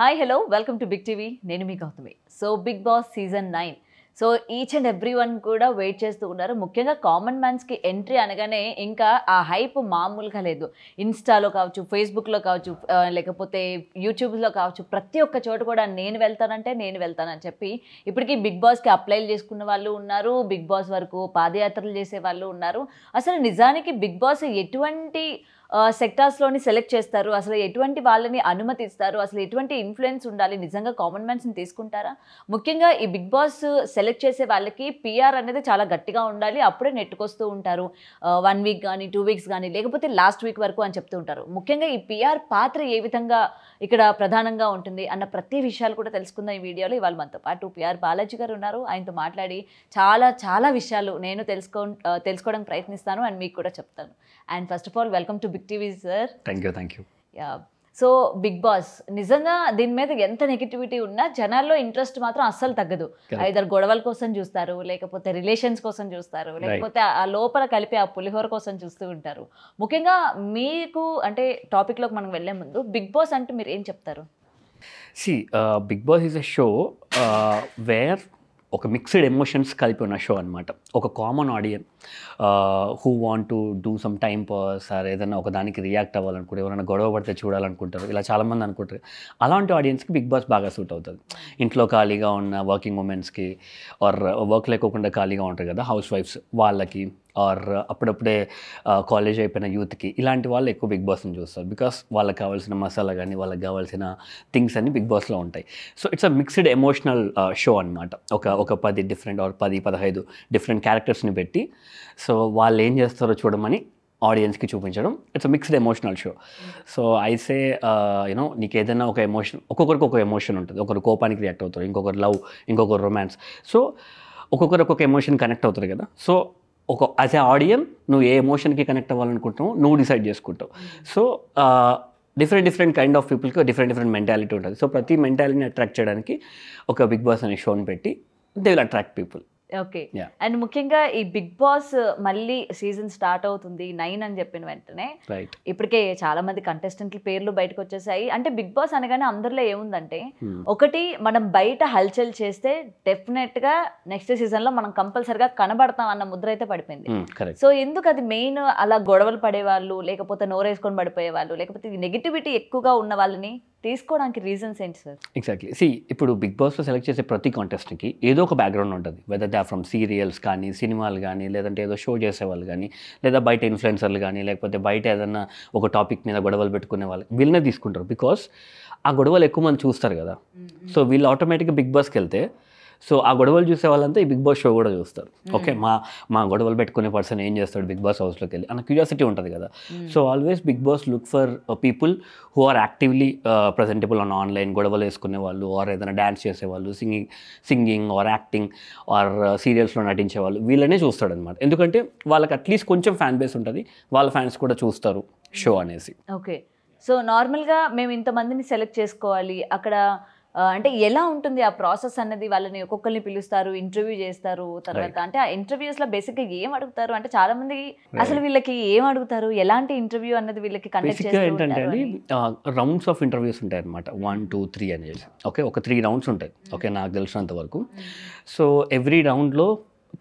Hi hello welcome to Big TV. నేను మీ Gautami. So big Boss season 9. So each and every one కూడా wait చేస్తూ ఉన్నారు. ముఖ్యంగా కామన్ మ్యాన్స్కి ఎంట్రీ అనగానే ఇంకా ఆ హైప్ మామూలుగా లేదు. ఇన్స్టాలో కావచ్చు, ఫేస్బుక్లో కావచ్చు, లేకపోతే యూట్యూబ్లో కావచ్చు, ప్రతి ఒక్క చోట కూడా నేను వెళ్తానని చెప్పి ఇప్పటికీ బిగ్ బాస్కి అప్లైలు చేసుకున్న వాళ్ళు ఉన్నారు. బిగ్ బాస్ వరకు పాదయాత్రలు చేసే వాళ్ళు ఉన్నారు. అసలు నిజానికి బిగ్ బాస్ ఎటువంటి సెక్టార్స్లోని సెలెక్ట్ చేస్తారు, అసలు ఎటువంటి వాళ్ళని అనుమతిస్తారు, అసలు ఎటువంటి ఇన్ఫ్లుయెన్స్ ఉండాలి, నిజంగా కామన్ మ్యాన్స్ని తీసుకుంటారా? ముఖ్యంగా ఈ బిగ్ బాస్ సెలెక్ట్ చేసే వాళ్ళకి పిఆర్ అనేది చాలా గట్టిగా ఉండాలి. అప్పుడే నెట్టుకొస్తూ ఉంటారు. 1 వీక్ కానీ 2 వీక్స్ కానీ లేకపోతే లాస్ట్ వీక్ వరకు అని చెప్తూ ఉంటారు. ముఖ్యంగా ఈ పిఆర్ పాత్ర ఏ విధంగా ఇక్కడ ప్రధానంగా ఉంటుంది అన్న ప్రతి విషయాలు కూడా తెలుసుకుందాం ఈ వీడియోలో. ఇవాళ మనతో పాటు పిఆర్ బాలాజీ గారు ఉన్నారు. ఆయనతో మాట్లాడి చాలా విషయాలు నేను తెలుసుకోవడానికి ప్రయత్నిస్తాను అండ్ మీకు కూడా చెప్తాను. And first of all welcome to Big TV sir. Thank you. So big Boss నిజంగా దీని మీద ఎంత నెగిటివిటీ ఉన్నా జనాల్లో ఇంట్రెస్ట్ మాత్రం అస్సలు తగ్గదు. ఐదర్ గొడవల కోసం చూస్తారు, లేకపోతే రిలేషన్స్ కోసం చూస్తారు, లేకపోతే ఆ లోపల కలిపి ఆ పులిహోర కోసం చూస్తూ ఉంటారు. ముఖ్యంగా మీకు అంటే టాపిక్లోకి మనం వెళ్ళే ముందు బిగ్ బాస్ అంటే మీరు ఏం చెప్తారు? Bigg Boss is a show where ఒక మిక్స్డ్ ఎమోషన్స్ కలిపి ఉన్న షో అనమాట. ఒక common audience who want to do some time pass or ఏదైనా ఒక దానికి రియాక్ట్ అవ్వాలనుకుంటే, ఎవరైనా గొడవ పడితే చూడాలనుకుంటారు, ఇలా చాలామంది అనుకుంటారు. అలాంటి ఆడియన్స్కి బిగ్ బాస్ బాగా సూట్ అవుతుంది. ఇంట్లో ఖాళీగా ఉన్న వర్కింగ్ ఉమెన్స్కి ఆర్ వర్క్ లేకోకుండా ఖాళీగా ఉంటారు కదా హౌస్ వైఫ్స్, వాళ్ళకి ఆర్ అప్పుడప్పుడే కాలేజ్ అయిపోయిన యూత్కి, ఇలాంటి వాళ్ళు ఎక్కువ బిగ్ బాస్ని చూస్తారు. బికాస్ వాళ్ళకి కావాల్సిన మసాలా కానీ వాళ్ళకి కావాల్సిన థింగ్స్ అన్నీ బిగ్ బాస్లో ఉంటాయి. So it's a mixed emotional show అనమాట. ఒక 10 డిఫరెంట్ ఆర్ 10-15 డిఫరెంట్ క్యారెక్టర్స్ని పెట్టి సో వాళ్ళు ఏం చేస్తారో చూడమని ఆడియన్స్కి చూపించడం. It's a mixed emotional show. So I say you know నీకు ఏదైనా ఒక ఎమోషన్, ఒక్కొక్కరికి ఒక ఎమోషన్ ఉంటుంది. ఒకరు కోపానికి రియాక్ట్ అవుతారు, ఇంకొకరు లవ్, ఇంకొకరు రొమాన్స్. సో ఒక్కొక్కరు ఒక్కొక్క ఎమోషన్ కనెక్ట్ అవుతారు కదా. సో యాజ్ ఏ ఆడియన్స్ నువ్వు ఏ ఎమోషన్కి కనెక్ట్ అవ్వాలనుకుంటున్నావు నువ్వు డిసైడ్ చేసుకుంటావు. సో డిఫరెంట్ కైండ్ ఆఫ్ పీపుల్కి డిఫరెంట్ మెంటాలిటీ ఉంటుంది. సో ప్రతి మెంటాలిటీని అట్రాక్ట్ చేయడానికి ఒక బిగ్ బాస్ అనే షోని పెట్టి they will attract people. Okay. And ముఖ్యంగా ఈ బిగ్ బాస్ మళ్ళీ సీజన్ స్టార్ట్ అవుతుంది 9 అని చెప్పిన వెంటనే రైట్ ఇప్పటికే చాలా మంది కంటెస్టెంట్ల పేర్లు బయటకు వచ్చేసాయి. అంటే బిగ్ బాస్ అనగానే అందరిలో ఏముందంటే ఒకటి, మనం బయట హల్చల్ చేస్తే డెఫినెట్ గా నెక్స్ట్ సీజన్ లో మనం కంపల్సరిగా కనబడతాం అన్న ముద్ర అయితే పడిపోయింది. సో ఎందుకు అది మెయిన్ అలా గొడవలు పడేవాళ్ళు, లేకపోతే నోరేసుకొని పడిపోయే వాళ్ళు, లేకపోతే నెగిటివిటీ ఎక్కువగా ఉన్న వాళ్ళని తీసుకోవడానికి రీజన్స్ ఏంటి సార్? ఎగ్జాక్ట్లీ. ఇప్పుడు బిగ్ బాస్లో సెలెక్ట్ చేసే ప్రతి కాంటెస్ట్కి ఏదో ఒక బ్యాక్గ్రౌండ్ ఉంటుంది. Whether they are from serials కానీ, సినిమాలు కానీ, లేదంటే ఏదో షో చేసేవాళ్ళు కానీ, లేదా బయట ఇన్ఫ్లుయెన్సర్లు కానీ, లేకపోతే బయట ఏదన్నా ఒక టాపిక్ మీద గొడవలు పెట్టుకునే వాళ్ళు, వీళ్ళనే తీసుకుంటారు. బికాస్ ఆ గొడవలు ఎక్కువ మంది చూస్తారు కదా. సో వీళ్ళు ఆటోమేటిక్గా బిగ్ బాస్కి వెళ్తే సో ఆ గొడవలు చూసే వాళ్ళంతా ఈ బిగ్ బాస్ షో కూడా చూస్తారు. ఓకే, మా గొడవలు పెట్టుకునే పర్సన్ ఏం చేస్తాడు బిగ్ బాస్ హౌస్లోకి వెళ్ళి అన్న క్యూరియాసిటీ ఉంటుంది కదా. So always Bigg Boss look for people who are actively presentable on online. గొడవలు వేసుకునే వాళ్ళు, ఆర్ ఏదైనా డ్యాన్స్ చేసేవాళ్ళు, సింగింగ్ ఆర్ యాక్టింగ్ ఆర్ సీరియల్స్లో నటించేవాళ్ళు, వీళ్ళనే చూస్తాడనమాట. ఎందుకంటే వాళ్ళకి అట్లీస్ట్ కొంచెం ఫ్యాన్ బేస్ ఉంటుంది, వాళ్ళ ఫ్యాన్స్ కూడా చూస్తారు షో అనేసి. ఓకే. సో నార్మల్గా మేము ఇంతమందిని సెలెక్ట్ చేసుకోవాలి అక్కడ అంటే ఎలా ఉంటుంది ఆ ప్రాసెస్ అన్నది? వాళ్ళని ఒక్కొక్కరిని పిలుస్తారు, ఇంటర్వ్యూ చేస్తారు. తర్వాత అంటే ఆ ఇంటర్వ్యూస్లో బేసిక్గా ఏం అడుగుతారు అంటే చాలా మంది అసలు వీళ్ళకి ఏం అడుగుతారు, ఎలాంటి ఇంటర్వ్యూ అన్నది వీళ్ళకి కండక్ట్ చేస్తారు ఏంటంటే రౌండ్స్ ఆఫ్ ఇంటర్వ్యూస్ ఉంటాయి అనమాట. 1, 2, 3 అనేది. ఓకే, ఒక 3 రౌండ్స్ ఉంటాయి. ఓకే, నాకు తెలిసినంత వరకు. సో ఎవ్రీ రౌండ్లో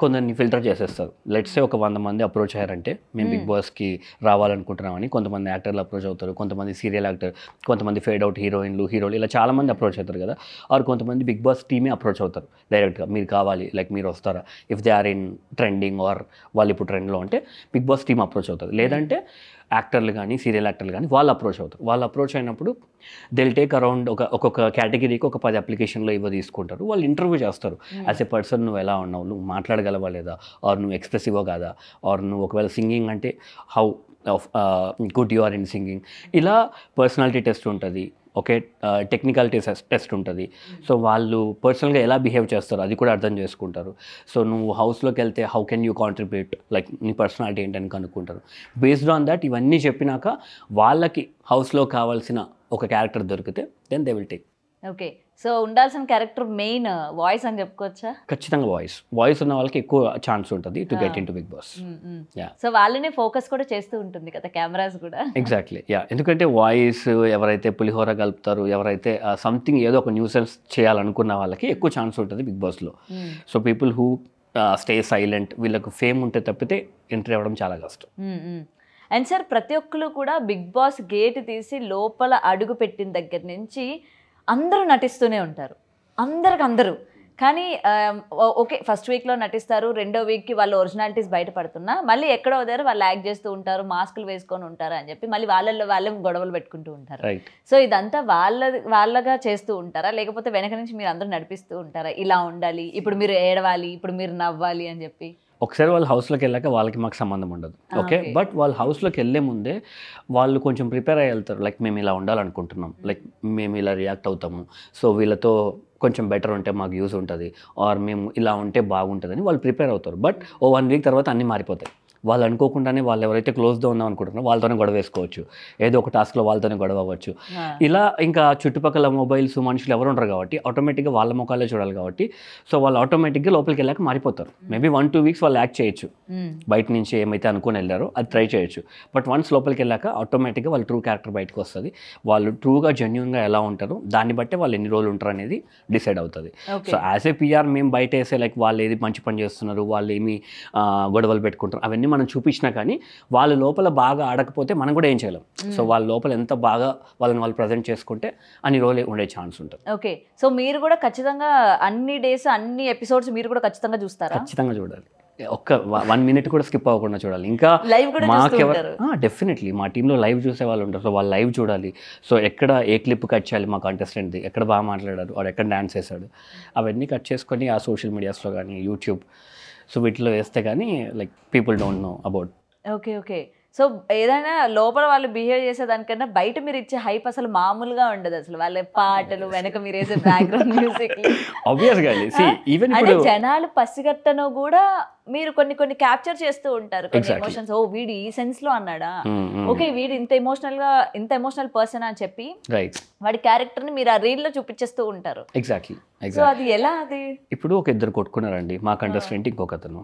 కొందరిని ఫిల్టర్ చేసేస్తారు. లెట్స్ సే ఒక 100 మంది అప్రోచ్ అయ్యారంటే మేము బిగ్ బాస్కి రావాలనుకుంటున్నామని, కొంతమంది యాక్టర్లు అప్రోచ్ అవుతారు, కొంతమంది సీరియల్ యాక్టర్, కొంతమంది ఫేడ్ అవుట్ హీరోయిన్లు, హీరోలు, ఇలా చాలామంది అప్రోచ్ అవుతారు కదా. ఆర్ కొంతమంది బిగ్ బాస్ టీమే అప్రోచ్ అవుతారు డైరెక్ట్గా, మీరు కావాలి, లైక్ మీరు వస్తారా, if they are in trending or వాళ్ళు ఇప్పుడు ట్రెండ్లో అంటే బిగ్ బాస్ టీమ్ అప్రోచ్ అవుతుంది. లేదంటే యాక్టర్లు కానీ సీరియల్ యాక్టర్లు కానీ వాళ్ళు అప్రోచ్ అవుతారు. వాళ్ళు అప్రోచ్ అయినప్పుడు దిల్ టేక్ అరౌండ్ ఒక్కొక్క కేటగిరీకి ఒక 10 అప్లికేషన్లో ఇవ్వ తీసుకుంటారు. వాళ్ళు ఇంటర్వ్యూ చేస్తారు. యాజ్ ఎ పర్సన్ నువ్వు ఎలా ఉన్నావు, నువ్వు మాట్లాడగలవా లేదా, ఆర్ నువ్వు ఎక్స్ప్రెసివ్గా కాదా, ఆర్ నువ్వు ఒకవేళ సింగింగ్ అంటే how good you are in singing, ఇలా పర్సనాలిటీ టెస్ట్ ఉంటుంది. ఓకే, టెక్నికాలిటీ టెస్ట్ ఉంటుంది. సో వాళ్ళు పర్సనల్గా ఎలా బిహేవ్ చేస్తారో అది కూడా అర్థం చేసుకుంటారు. సో నువ్వు హౌస్లోకి వెళ్తే how can you contribute, like నీ పర్సనాలిటీ ఏంటని కనుక్కుంటారు. బేస్డ్ ఆన్ దట్ ఇవన్నీ చెప్పినాక వాళ్ళకి హౌస్లో కావాల్సిన ఒక క్యారెక్టర్ దొరికితే then they will take. Okay. So ఉండాల్సిన క్యారెక్టర్ మెయిన్ వాయిస్ అని చెప్పుకోవచ్చా? ఖచ్చితంగా వాయిస్ ఉన్న వాళ్ళకి ఎక్కువ ఛాన్స్ ఉంటుంది to get in to Bigg Boss. So వాళ్ళనే ఫోకస్ కూడా చేస్తూ ఉంటుంది కదా కెమెరాస్ కూడా. ఎగ్జాక్ట్లీ ఎందుకంటే వాయిస్ ఎవరైతే పులిహోర కలుపుతారు, ఎవరైతే సంథింగ్ ఏదో ఒక న్యూసెన్స్ చేయాలనుకున్న వాళ్ళకి ఎక్కువ ఛాన్స్ ఉంటుంది బిగ్ బాస్లో. So people who stay silent, వీళ్ళకు ఫేమ్ ఉంటే తప్పితే ఎంట్రీ అవ్వడం చాలా కష్టం. అండ్ సార్ ప్రతి ఒక్కరు కూడా బిగ్ బాస్ గేట్ తీసి లోపల అడుగు పెట్టిన దగ్గర నుంచి అందరూ నటిస్తూనే ఉంటారు, అందరూ. కానీ ఓకే ఫస్ట్ వీక్లో నటిస్తారు, రెండో వీక్కి వాళ్ళ ఒరిజినాలిటీస్ బయటపడుతున్నా మళ్ళీ ఎక్కడో దగ్గర వాళ్ళు యాక్ట్ చేస్తూ ఉంటారు, మాస్కులు వేసుకొని ఉంటారు అని చెప్పి మళ్ళీ వాళ్ళే గొడవలు పెట్టుకుంటూ ఉంటారు. సో ఇదంతా వాళ్ళగా చేస్తూ ఉంటారా, లేకపోతే వెనక నుంచి మీరు అందరూ నడిపిస్తూ ఉంటారా, ఇలా ఉండాలి, ఇప్పుడు మీరు ఏడవాలి, ఇప్పుడు మీరు నవ్వాలి అని చెప్పి? ఒకసారి వాళ్ళ హౌస్లోకి వెళ్ళాక వాళ్ళకి మాకు సంబంధం ఉండదు, ఓకే. బట్ వాళ్ళ హౌస్లోకి వెళ్ళే ముందే వాళ్ళు కొంచెం ప్రిపేర్ అయ్యి వెళ్తారు. లైక్ మేము ఇలా ఉండాలనుకుంటున్నాం, లైక్ మేము ఇలా రియాక్ట్ అవుతాము, సో వీళ్ళతో కొంచెం బెటర్ ఉంటే మాకు యూజ్ ఉంటుంది, ఆర్ మేము ఇలా ఉంటే బాగుంటుందని వాళ్ళు ప్రిపేర్ అవుతారు. బట్ ఓ 1 వీక్ తర్వాత అన్నీ మారిపోతాయి. వాళ్ళు అనుకోకుండానే వాళ్ళు ఎవరైతే క్లోజ్గా ఉందాం అనుకుంటున్నారో వాళ్ళతోనే గొడవ వేసుకోవచ్చు, ఏదో ఒక టాస్క్లో వాళ్ళతోనే గొడవ అవ్వచ్చు. ఇలా ఇంకా చుట్టుపక్కల మొబైల్స్ మనుషులు ఎవరు ఉండరు కాబట్టి ఆటోమేటిక్గా వాళ్ళ ముఖాలే చూడాలి కాబట్టి సో వాళ్ళు ఆటోమేటిక్గా లోపలికి వెళ్ళాక మారిపోతారు. మేబీ 1-2 వీక్స్ వాళ్ళు యాక్ట్ చేయొచ్చు, బయట నుంచి ఏమైతే అనుకుని వెళ్ళారో అది ట్రై చేయొచ్చు. బట్ వన్స్ లోపలికి వెళ్ళాక ఆటోమేటిక్గా వాళ్ళ ట్రూ క్యారెక్టర్ బయటకు వస్తుంది. వాళ్ళు ట్రూగా జెన్యూన్గా ఎలా ఉంటారో దాన్ని బట్టే వాళ్ళు ఎన్ని రోజులు ఉంటారు అనేది డిసైడ్ అవుతుంది. సో యాజ్ ఏ పిఆర్ మేము బయట వేసే లైక్ వాళ్ళు ఏది మంచి పని చేస్తున్నారు, వాళ్ళు ఏమి గొడవలు పెట్టుకుంటారు అవన్నీ మనం చూపించినా కానీ వాళ్ళ లోపల బాగా ఆడకపోతే మనం కూడా ఏం చేయలేం. సో వాళ్ళ లోపల ఎంత బాగా వాళ్ళని వాళ్ళు ప్రజెంట్ చేసుకుంటే అన్ని రోజులు ఉండే ఛాన్స్ ఉంటుంది. ఓకే. సో మీరు కూడా ఖచ్చితంగా అన్ని డేస్ అన్ని ఎపిసోడ్స్ మీరు కూడా ఖచ్చితంగా చూస్తారా? ఖచ్చితంగా చూడాలి, ఒక్క 1 మినిట్ కూడా స్కిప్ అవ్వకుండా చూడాలి. ఇంకా మాకెవరు డెఫినెట్లీ మా టీంలో లైవ్ చూసే వాళ్ళు ఉంటారు, సో వాళ్ళు లైవ్ చూడాలి. సో ఎక్కడ ఏ క్లిప్ కట్ చేయాలి మా కంటెస్టెంట్ది, ఎక్కడ బాగా మాట్లాడారు, వాడు ఎక్కడ డ్యాన్స్ చేశాడు, అవన్నీ కట్ చేసుకొని ఆ సోషల్ మీడియాస్లో కానీ యూట్యూబ్ సో వీటిలో వేస్తే కానీ like people don't know about. Okay. So ఏదైనా లోపల వాళ్ళు బిహేవ్ చేసేదానికన్నా బయట మీరు ఇచ్చే హైప్ అసలు మామూలుగా ఉండదు. అసలు వాళ్ళ పాటలు వెనక మీరు వేసే బ్యాక్గ్రౌండ్ మ్యూజిక్ ఆబ్వియస్గా అంటే జనాలు పసిగట్టను కూడా మీరు కొన్ని క్యాప్చర్ చేస్తూ ఉంటారు కొన్ని ఎమోషన్స్. ఓ వీడు ఈ సెన్స్ లో అన్నాడా, ఓకే వీడు ఇంత ఎమోషనల్ పర్సన్ అని చెప్పి వాడి క్యారెక్టర్ ని మీరు ఆ రీల్ లో చూపించేస్తూ ఉంటారు. ఎగ్జాక్ట్లీ. సో అది ఎలా? అది ఇప్పుడు ఒక ఇద్దరు కొట్టుకున్నారండి, మా కంటెస్టెంట్ ఇంకొక అతను.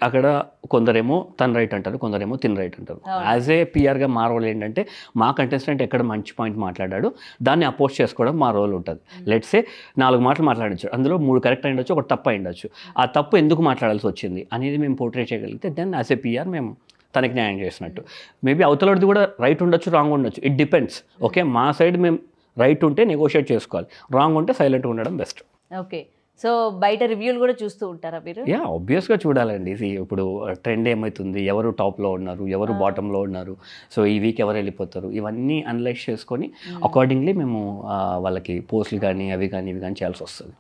అక్కడ కొందరేమో తన రైట్ అంటారు, కొందరేమో తిన రైట్ అంటారు. యాజ్ ఏ పిఆర్గా మా రోల్ ఏంటంటే మా కంటెస్టెంట్ ఎక్కడ మంచి పాయింట్ మాట్లాడాడు దాన్ని అపోజ్ చేసుకోవడం మా రోల్ ఉంటుంది. లెట్స్ సే 4 మాటలు మాట్లాడచ్చు, అందులో 3 కరెక్ట్ అయి ఉండొచ్చు, ఒకటి తప్పు అయి ఉండొచ్చు. ఆ తప్పు ఎందుకు మాట్లాడాల్సి వచ్చింది అనేది మేము పోర్ట్రే చేయగలిగితే దెన్ యాజ్ ఏ పిఆర్ మేము తనకి న్యాయం చేసినట్టు. మేబీ అవతలది కూడా రైట్ ఉండొచ్చు, రాంగ్ ఉండొచ్చు, ఇట్ డిపెండ్స్. ఓకే మా సైడ్ మేము రైట్ ఉంటే నెగోషియేట్ చేసుకోవాలి, రాంగ్ ఉంటే సైలెంట్గా ఉండడం బెస్ట్. ఓకే. సో బయట రివ్యూలు కూడా చూస్తూ ఉంటారా మీరు? ఆబ్వియస్గా చూడాలండి. ఇప్పుడు ట్రెండ్ ఏమవుతుంది, ఎవరు టాప్లో ఉన్నారు, ఎవరు బాటంలో ఉన్నారు, సో ఈ వీక్ ఎవరు వెళ్ళిపోతారు, ఇవన్నీ అనలైజ్ చేసుకొని అకార్డింగ్లీ మేము వాళ్ళకి పోస్టులు కానీ అవి కానీ ఇవి కానీ చేయాల్సి వస్తుంది.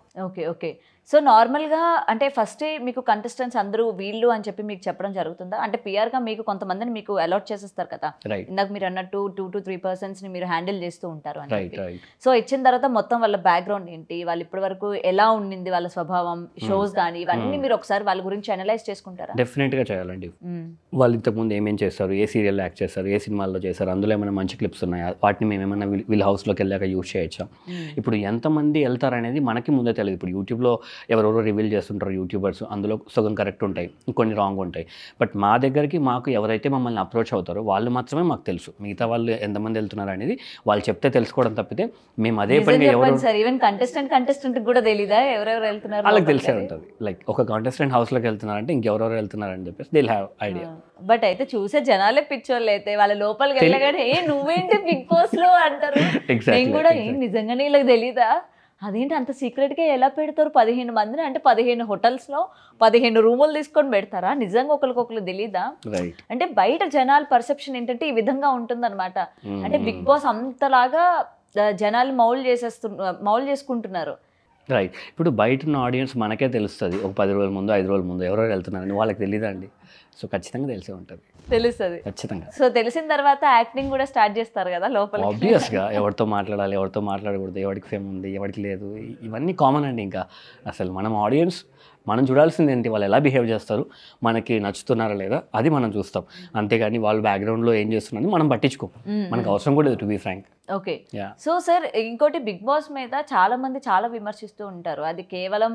ఓకే. సో నార్మల్గా అంటే ఫస్టే మీకు కంటెస్టెంట్స్ అందరూ వీళ్ళు అని చెప్పి మీకు చెప్పడం జరుగుతుందా? అంటే పిఆర్గా మీకు కొంతమందిని మీకు అలాట్ చేసేస్తారు కదా, ఇందాక మీరు అన్నట్టు 2 to 3 పర్సన్స్ని మీరు హ్యాండిల్ చేస్తూ ఉంటారు అని చెప్పి. సో ఇచ్చిన తర్వాత మొత్తం వాళ్ళ బ్యాక్గ్రౌండ్ ఏంటి, వాళ్ళు ఇప్పటి వరకు ఎలా ఉండింది, వాళ్ళ స్వభావం, షోస్ కానీ ఇవన్నీ మీరు ఒకసారి వాళ్ళ గురించి అనలైజ్ చేసుకుంటారా? డెఫినెట్గా చేయాలండి. వాళ్ళు ఇంతకుముందు ఏమేం చేస్తారు, ఏ సీరియల్లో యాక్ట్ చేస్తారు, ఏ సినిమాల్లో చేస్తారు, అందులో ఏమైనా మంచి క్లిప్స్ ఉన్నాయా, వాటిని మేము ఏమైనా వీళ్ళ హౌస్లోకి వెళ్ళాక యూజ్ చేయొచ్చా, ఇప్పుడు ఎంతమంది వెళ్తారనేది మనకి ముందే తెలియదు. ఇప్పుడు యూట్యూబ్లో ఎవరెవరో రివీల్ చేస్తుంటారు యూట్యూబర్స్, అందులో సగం కరెక్ట్ ఉంటాయి, కొన్ని రాంగ్ ఉంటాయి. బట్ మా దగ్గరికి మాకు ఎవరైతే మమ్మల్ని అప్రోచ్ అవుతారో వాళ్ళు మాత్రమే మాకు తెలుసు, మిగతా వాళ్ళు ఎంతమంది వెళ్తున్నారు అనేది వాళ్ళు చెప్తే తెలుసుకోవడం తప్పితే మేము అదే పనిగా కంటెస్టెంట్ కూడా తెలీదా ఎవరెవరు వెళ్తున్నారు? వాళ్ళకి తెలిసే ఉంటుంది. లైక్ ఒక కాంటెస్టెంట్ హౌస్లోకి వెళ్తున్నారంటే ఇంకెవరెవరు వెళ్తున్నారని చెప్పేసి they will have idea. But అయితే చూసే జనాలే పిచ్చోళ్ళు అయితే వాళ్ళ లోపలికి వెళ్ళగానే నువ్వేంటి బిగ్ బాస్ లో అంటారు. నేను కూడా నిజంగానే వీళ్ళకి తెలీదా, అదేంటి అంత సీక్రెట్గా ఎలా పెడతారు 15 మందిని, అంటే 15 హోటల్స్లో 15 రూములు తీసుకొని పెడతారా, నిజంగా ఒకరికొకరు తెలీదా? అంటే బయట జనాల పర్సెప్షన్ ఏంటంటే ఈ విధంగా ఉంటుందన్నమాట. అంటే బిగ్ బాస్ అంతలాగా జనాలు మౌల్ చేసుకుంటున్నారు. రైట్. ఇప్పుడు బయట ఉన్న ఆడియన్స్ మనకే తెలుస్తుంది ఒక 10 రోజుల ముందు 5 రోజుల ముందు ఎవరెవరు వెళ్తున్నారని, వాళ్ళకి తెలియదా అండి? సో ఖచ్చితంగా తెలిసే ఉంటుంది, తెలుస్తుంది ఖచ్చితంగా. సో తెలిసిన తర్వాత యాక్టింగ్ కూడా స్టార్ట్ చేస్తారు కదా లోపల. ఆబ్వియస్గా ఎవరితో మాట్లాడాలి, ఎవరితో మాట్లాడకూడదు, ఎవరికి ఫేమ్ ఉంది, ఎవరికి లేదు, ఇవన్నీ కామన్ అండి. ఇంకా అసలు మనం ఆడియన్స్ మనం చూడాల్సింది ఏంటి, వాళ్ళు ఎలా బిహేవ్ చేస్తారు, మనకి నచ్చుతున్నారా లేదా అది మనం చూస్తాం. అంతేగాని వాళ్ళు బ్యాక్గ్రౌండ్లో ఏం చేస్తున్నారని మనం పట్టించుకోం, మనకు అవసరం కూడా లేదు, to be frank. Okay. So sir ఇంకోటి బిగ్ బాస్ మీద చాలా మంది చాలా విమర్శిస్తూ ఉంటారు. అది కేవలం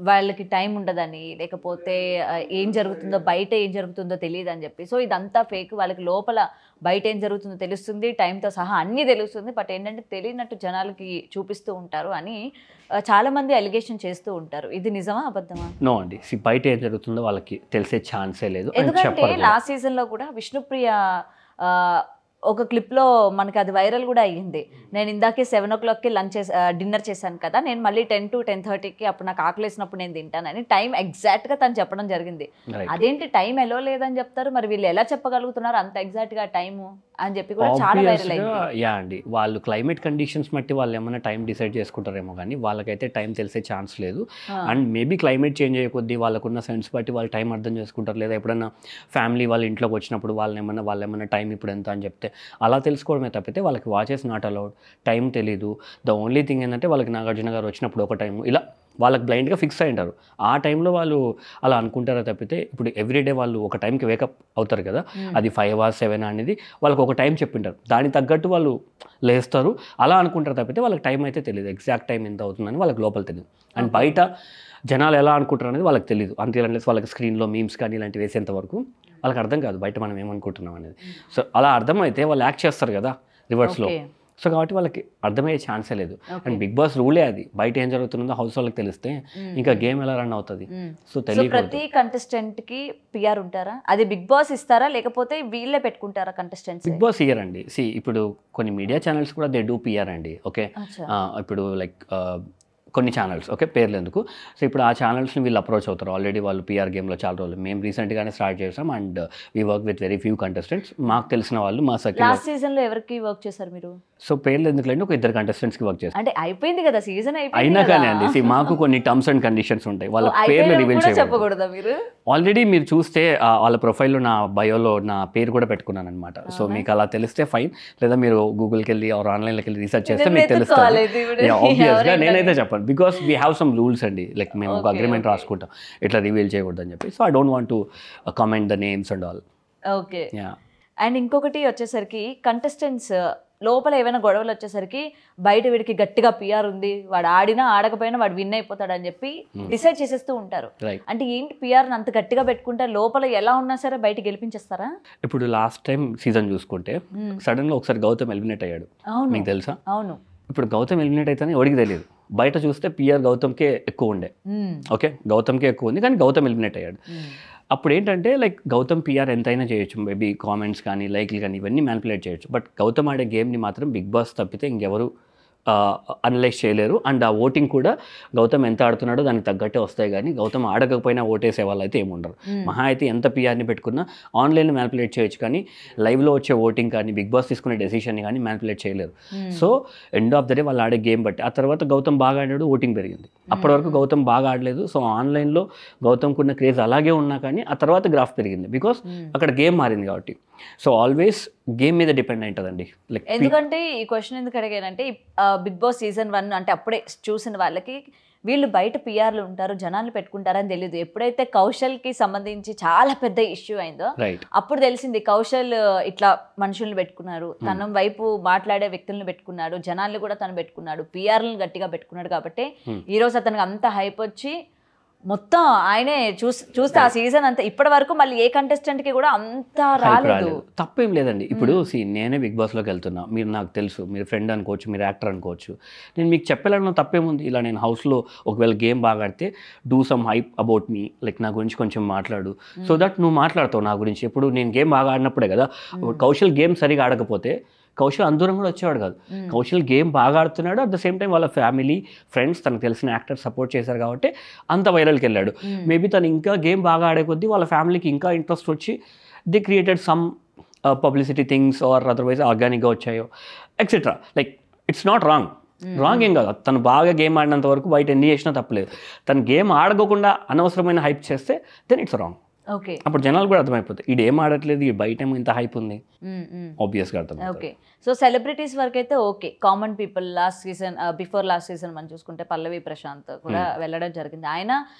వాళ్ళకి టైం ఉండదని, లేకపోతే ఏం జరుగుతుందో బయట ఏం జరుగుతుందో తెలియదు అని చెప్పి. సో ఇదంతా ఫేక్, వాళ్ళకి లోపల బయట ఏం జరుగుతుందో తెలుస్తుంది, టైంతో సహా అన్నీ తెలుస్తుంది, బట్ ఏంటంటే తెలియనట్టు జనాలకి చూపిస్తూ ఉంటారు అని చాలా మంది అలిగేషన్ చేస్తూ ఉంటారు. ఇది నిజమా అబద్ధమా? నో అండి, బయట ఏం జరుగుతుందో వాళ్ళకి తెలిసే ఛాన్సే లేదు. ఎందుకంటే లాస్ట్ సీజన్లో కూడా విష్ణుప్రియ ఒక క్లిప్లో మనకి అది వైరల్ కూడా అయ్యింది. నేను ఇందాకే 7 o'clockకి డిన్నర్ చేశాను కదా, నేను మళ్ళీ 10 to 10:30కి అప్పుడు నాకు ఆకలేసినప్పుడు నేను తింటానని టైం ఎగ్జాక్ట్గా తను చెప్పడం జరిగింది. అదేంటి టైం ఎలా లేదని చెప్తారు, మరి వీళ్ళు ఎలా చెప్పగలుగుతున్నారు అంత ఎగ్జాక్ట్గా టైము అని చెప్పి కూడా చాలా వైరల్ అయింది. యా అండి, వాళ్ళు క్లైమేట్ కండిషన్స్ బట్టి వాళ్ళు ఏమైనా టైం డిసైడ్ చేసుకుంటారేమో కానీ వాళ్ళకైతే టైం తెలిసే ఛాన్స్ లేదు. అండ్ మేబీ క్లైమేట్ చేంజ్ అయ్యే కొద్దీ వాళ్ళకున్న సెన్స్ బట్టి వాళ్ళు టైం అర్థం చేసుకుంటారు, లేదా ఎప్పుడైనా ఫ్యామిలీ వాళ్ళ ఇంట్లోకి వచ్చినప్పుడు వాళ్ళు ఏమైనా టైం ఇప్పుడు ఎంత అని చెప్తే అలా తెలుసుకోవడమే తప్పితే వాళ్ళకి వాచెస్ నాట్ అలౌడ్, టైం తెలీదు. ద ఓన్లీ థింగ్ ఏంటంటే వాళ్ళకి నాగార్జున గారు వచ్చినప్పుడు ఒక టైము ఇలా వాళ్ళకి బ్లైండ్గా ఫిక్స్ అయి ఉంటారు. ఆ టైంలో వాళ్ళు అలా అనుకుంటారా తప్పితే ఇప్పుడు ఎవ్రీడే వాళ్ళు ఒక టైంకి వేకప్ అవుతారు కదా, అది 5 or 7 అనేది వాళ్ళకి ఒక టైం చెప్పింటారు, దానికి తగ్గట్టు వాళ్ళు లేస్తారు, అలా అనుకుంటారు తప్పితే వాళ్ళకి టైం అయితే తెలియదు, ఎగ్జాక్ట్ టైం ఎంత అవుతుందని వాళ్ళకి లోపల తెలియదు. అండ్ బయట జనాలు ఎలా అనుకుంటారు అనేది వాళ్ళకి తెలియదు, అంతే వాళ్ళకి స్క్రీన్లో మీమ్స్ కానీ ఇలాంటివి వేసేంత వరకు వాళ్ళకి అర్థం కాదు బయట మనం ఏమనుకుంటున్నాం అనేది. సో అలా అర్థమైతే వాళ్ళు యాక్ట్ చేస్తారు కదా రివర్స్లో, సో కాబట్టి వాళ్ళకి అర్థమయ్యే ఛాన్సే లేదు. అండ్ బిగ్ బాస్ రూలే అది, బయట ఏం జరుగుతుందో హౌస్ వాళ్ళకి తెలిస్తే ఇంకా గేమ్ ఎలా రన్ అవుతుంది. సో తెలియదు. ప్రతి కంటెస్టెంట్ కి పిఆర్ ఉంటారా, అది బిగ్ బాస్ ఇస్తారా లేకపోతే వీళ్ళే పెట్టుకుంటారా కంటెస్టెంట్స్? బిగ్ బాస్ ఇయర్ అండి. ఇప్పుడు కొన్ని మీడియా ఛానల్స్ కూడా దే డూ పిఆర్ అండి. ఓకే, ఇప్పుడు లైక్ కొన్ని ఛానల్స్, ఓకే పేర్లు ఎందుకు, సో ఇప్పుడు ఆ ఛానల్స్ని వీళ్ళు అప్రోచ్ అవుతారు. ఆల్రెడీ వాళ్ళు పిఆర్ గేమ్లో చాలా రోజులు, మేము రీసెంట్గానే స్టార్ట్ చేసాం and we work with very few contestants. మాకు తెలిసిన వాళ్ళు మా సర్కిల్. లాస్ట్ సీజన్లో ఎవరికి వర్క్ చేశారు మీరు? సో పేర్లు ఎందుకులేండి, ఒక 2 కంటెస్టెంట్స్కి వర్క్ చేస్తాం. అంటే అయిపోయింది కదా సీజన్, అయినా కానీ అండి మాకు కొన్ని టర్మ్స్ అండ్ కండిషన్స్ ఉంటాయి, వాళ్ళ పేర్లు రివీల్ చెప్పకూడదా మీరు? ఆల్రెడీ మీరు చూస్తే వాళ్ళ ప్రొఫైల్లో నా బయోలో నా పేరు కూడా పెట్టుకున్నాను అనమాట. సో మీకు అలా తెలిస్తే ఫైన్, లేదా మీరు గూగుల్కి వెళ్ళి ఆర్ ఆన్లైన్లోకి వెళ్ళి రీసెర్చ్ చేస్తే మీకు తెలుస్తుంది. ఆబ్వియస్గా నేనైతే చెప్పాను, because we have some rules అండి, లైక్ మేము ఒక అగ్రిమెంట్ రాసుకుంటాం ఇట్లా రివీల్ చేయకూడదు అని చెప్పి. So I don't want to comment the names and all. Okay. And ఇంకొకటి వచ్చేసరికి కంటెస్టెంట్స్ లోపల ఏమైనా గొడవలు వచ్చేసరికి బయట వీడికి గట్టిగా పిఆర్ ఉంది, వాడు ఆడినా ఆడకపోయినా వాడు విన్ అయిపోతాడు అని చెప్పి డిసైడ్ చేసేస్తూ ఉంటారు. అంటే ఏంటి పిఆర్ అంత గట్టిగా పెట్టుకుంటే లోపల ఎలా ఉన్నా సరే బయట గెలిపించేస్తారా? ఇప్పుడు లాస్ట్ టైం సీజన్ చూసుకుంటే సడన్ గా ఒకసారి గౌతమ్ ఎలిమినేట్ అయ్యాడు, మీకు తెలుసా? అవును. ఇప్పుడు గౌతమ్ ఎలిమినేట్ అయితే ఎవరికి తెలియదు, బయట చూస్తే పిఆర్ గౌతమ్కే ఎక్కువ ఉండే. ఓకే, గౌతమ్కే ఎక్కువ ఉంది కానీ గౌతమ్ ఎలిమినేట్ అయ్యాడు. అప్పుడు ఏంటంటే లైక్ గౌతమ్ పిఆర్ ఎంతైనా చేయొచ్చు, మేబీ కామెంట్స్ కానీ లైక్లు కానీ ఇవన్నీ మ్యానిపులేట్ చేయొచ్చు, బట్ గౌతమ్ ఆడే గేమ్ని మాత్రం బిగ్ బాస్ తప్పితే ఇంకెవరు అనలైజ్ చేయలేరు. అండ్ ఆ ఓటింగ్ కూడా గౌతమ్ ఎంత ఆడుతున్నాడో దానికి తగ్గట్టే వస్తాయి, కానీ గౌతమ్ ఆడకపోయినా ఓటేసే వాళ్ళు అయితే ఏముండరు. మహా అయితే ఎంత పిఆర్ని పెట్టుకున్నా ఆన్లైన్లో మ్యానిపులేట్ చేయొచ్చు, కానీ లైవ్లో వచ్చే ఓటింగ్ కానీ బిగ్ బాస్ తీసుకునే డెసిషన్ని కానీ మ్యానిపులేట్ చేయలేరు. So end of the day వాళ్ళు ఆడే గేమ్ బట్టి. ఆ తర్వాత గౌతమ్ బాగా ఆడాడు, ఓటింగ్ పెరిగింది. అప్పటి వరకు గౌతమ్ బాగా ఆడలేదు, సో ఆన్లైన్లో గౌతమ్కున్న క్రేజ్ అలాగే ఉన్నా కానీ ఆ తర్వాత గ్రాఫ్ పెరిగింది, బికాస్ అక్కడ గేమ్ మారింది కాబట్టి. సో ఆల్వేస్ గేమ్ మీద డిపెండ్ అయి ఉంటుందండి. లైక్ ఎందుకంటే ఈ క్వశ్చన్ ఎందుకు అడిగానంటే బిగ్ బాస్ సీజన్ 1 అంటే అప్పుడే చూసిన వాళ్ళకి వీళ్ళు బయట పిఆర్లు ఉంటారు, జనాలు పెట్టుకుంటారని తెలియదు. ఎప్పుడైతే కౌశల్కి సంబంధించి చాలా పెద్ద ఇష్యూ అయిందో అప్పుడు తెలిసింది కౌశల్ ఇట్లా మనుషుల్ని పెట్టుకున్నారు, తన వైపు మాట్లాడే వ్యక్తులను పెట్టుకున్నాడు, జనాల్ని కూడా తను పెట్టుకున్నాడు, పిఆర్లను గట్టిగా పెట్టుకున్నాడు. కాబట్టి ఈరోజు అతనికి అంత హైప్ వచ్చి మొత్తం ఆయనే చూస్తే ఆ సీజన్ అంతా ఇప్పటి వరకు మళ్ళీ ఏ కంటెస్టెంట్ కి కూడా అంత రాలేదు. తప్పేం లేదండి. ఇప్పుడు నేనే బిగ్ బాస్లోకి వెళ్తున్నా, మీరు నాకు తెలుసు, మీరు ఫ్రెండ్ అనుకోవచ్చు, మీరు యాక్టర్ అనుకోవచ్చు, నేను మీకు చెప్పేలా తప్పేముంది. ఇలా నేను హౌస్లో ఒకవేళ గేమ్ బాగా ఆడితే do some hype about me, like నా గురించి కొంచెం మాట్లాడు, సో దట్ నువ్వు మాట్లాడతావు నా గురించి. ఇప్పుడు నేను గేమ్ బాగా ఆడినప్పుడే కదా. కౌశల్ గేమ్ సరిగా ఆడకపోతే కౌశల్ అందరం కూడా వచ్చేవాడు కాదు. కౌశల్ గేమ్ బాగా ఆడుతున్నాడు, అట్ ద సేమ్ టైం వాళ్ళ ఫ్యామిలీ ఫ్రెండ్స్ తనకు తెలిసిన యాక్టర్ సపోర్ట్ చేశారు కాబట్టి అంత వైరల్కి వెళ్ళాడు. మేబీ తను ఇంకా గేమ్ బాగా ఆడే కొద్దీ వాళ్ళ ఫ్యామిలీకి ఇంకా ఇంట్రెస్ట్ వచ్చి they created some publicity things or otherwise ఆర్గానిక్గా వచ్చాయో etcetera. Like it's not wrong ఏం కాదు. తను బాగా గేమ్ ఆడినంత వరకు బయట ఎన్ని చేసినా తప్పలేదు. తను గేమ్ ఆడుకోకుండా అనవసరమైన హైప్ చేస్తే దెన్ ఇట్స్ రాంగ్. ఓకే. అప్పుడు జనాలు కూడా అర్థమైపోతుంది ఇది ఏం ఆడట్లేదు, ఈ బయట ఏమో ఇంత హైప్ ఉంది, ఆబ్వియస్గా అర్థం. ఓకే. సో సెలబ్రిటీస్ వరకు అయితే okay, common people last season before last season మనం చూసుకుంటే పల్లవి ప్రశాంత్ కూడా వెళ్ళడం జరిగింది. ఆయన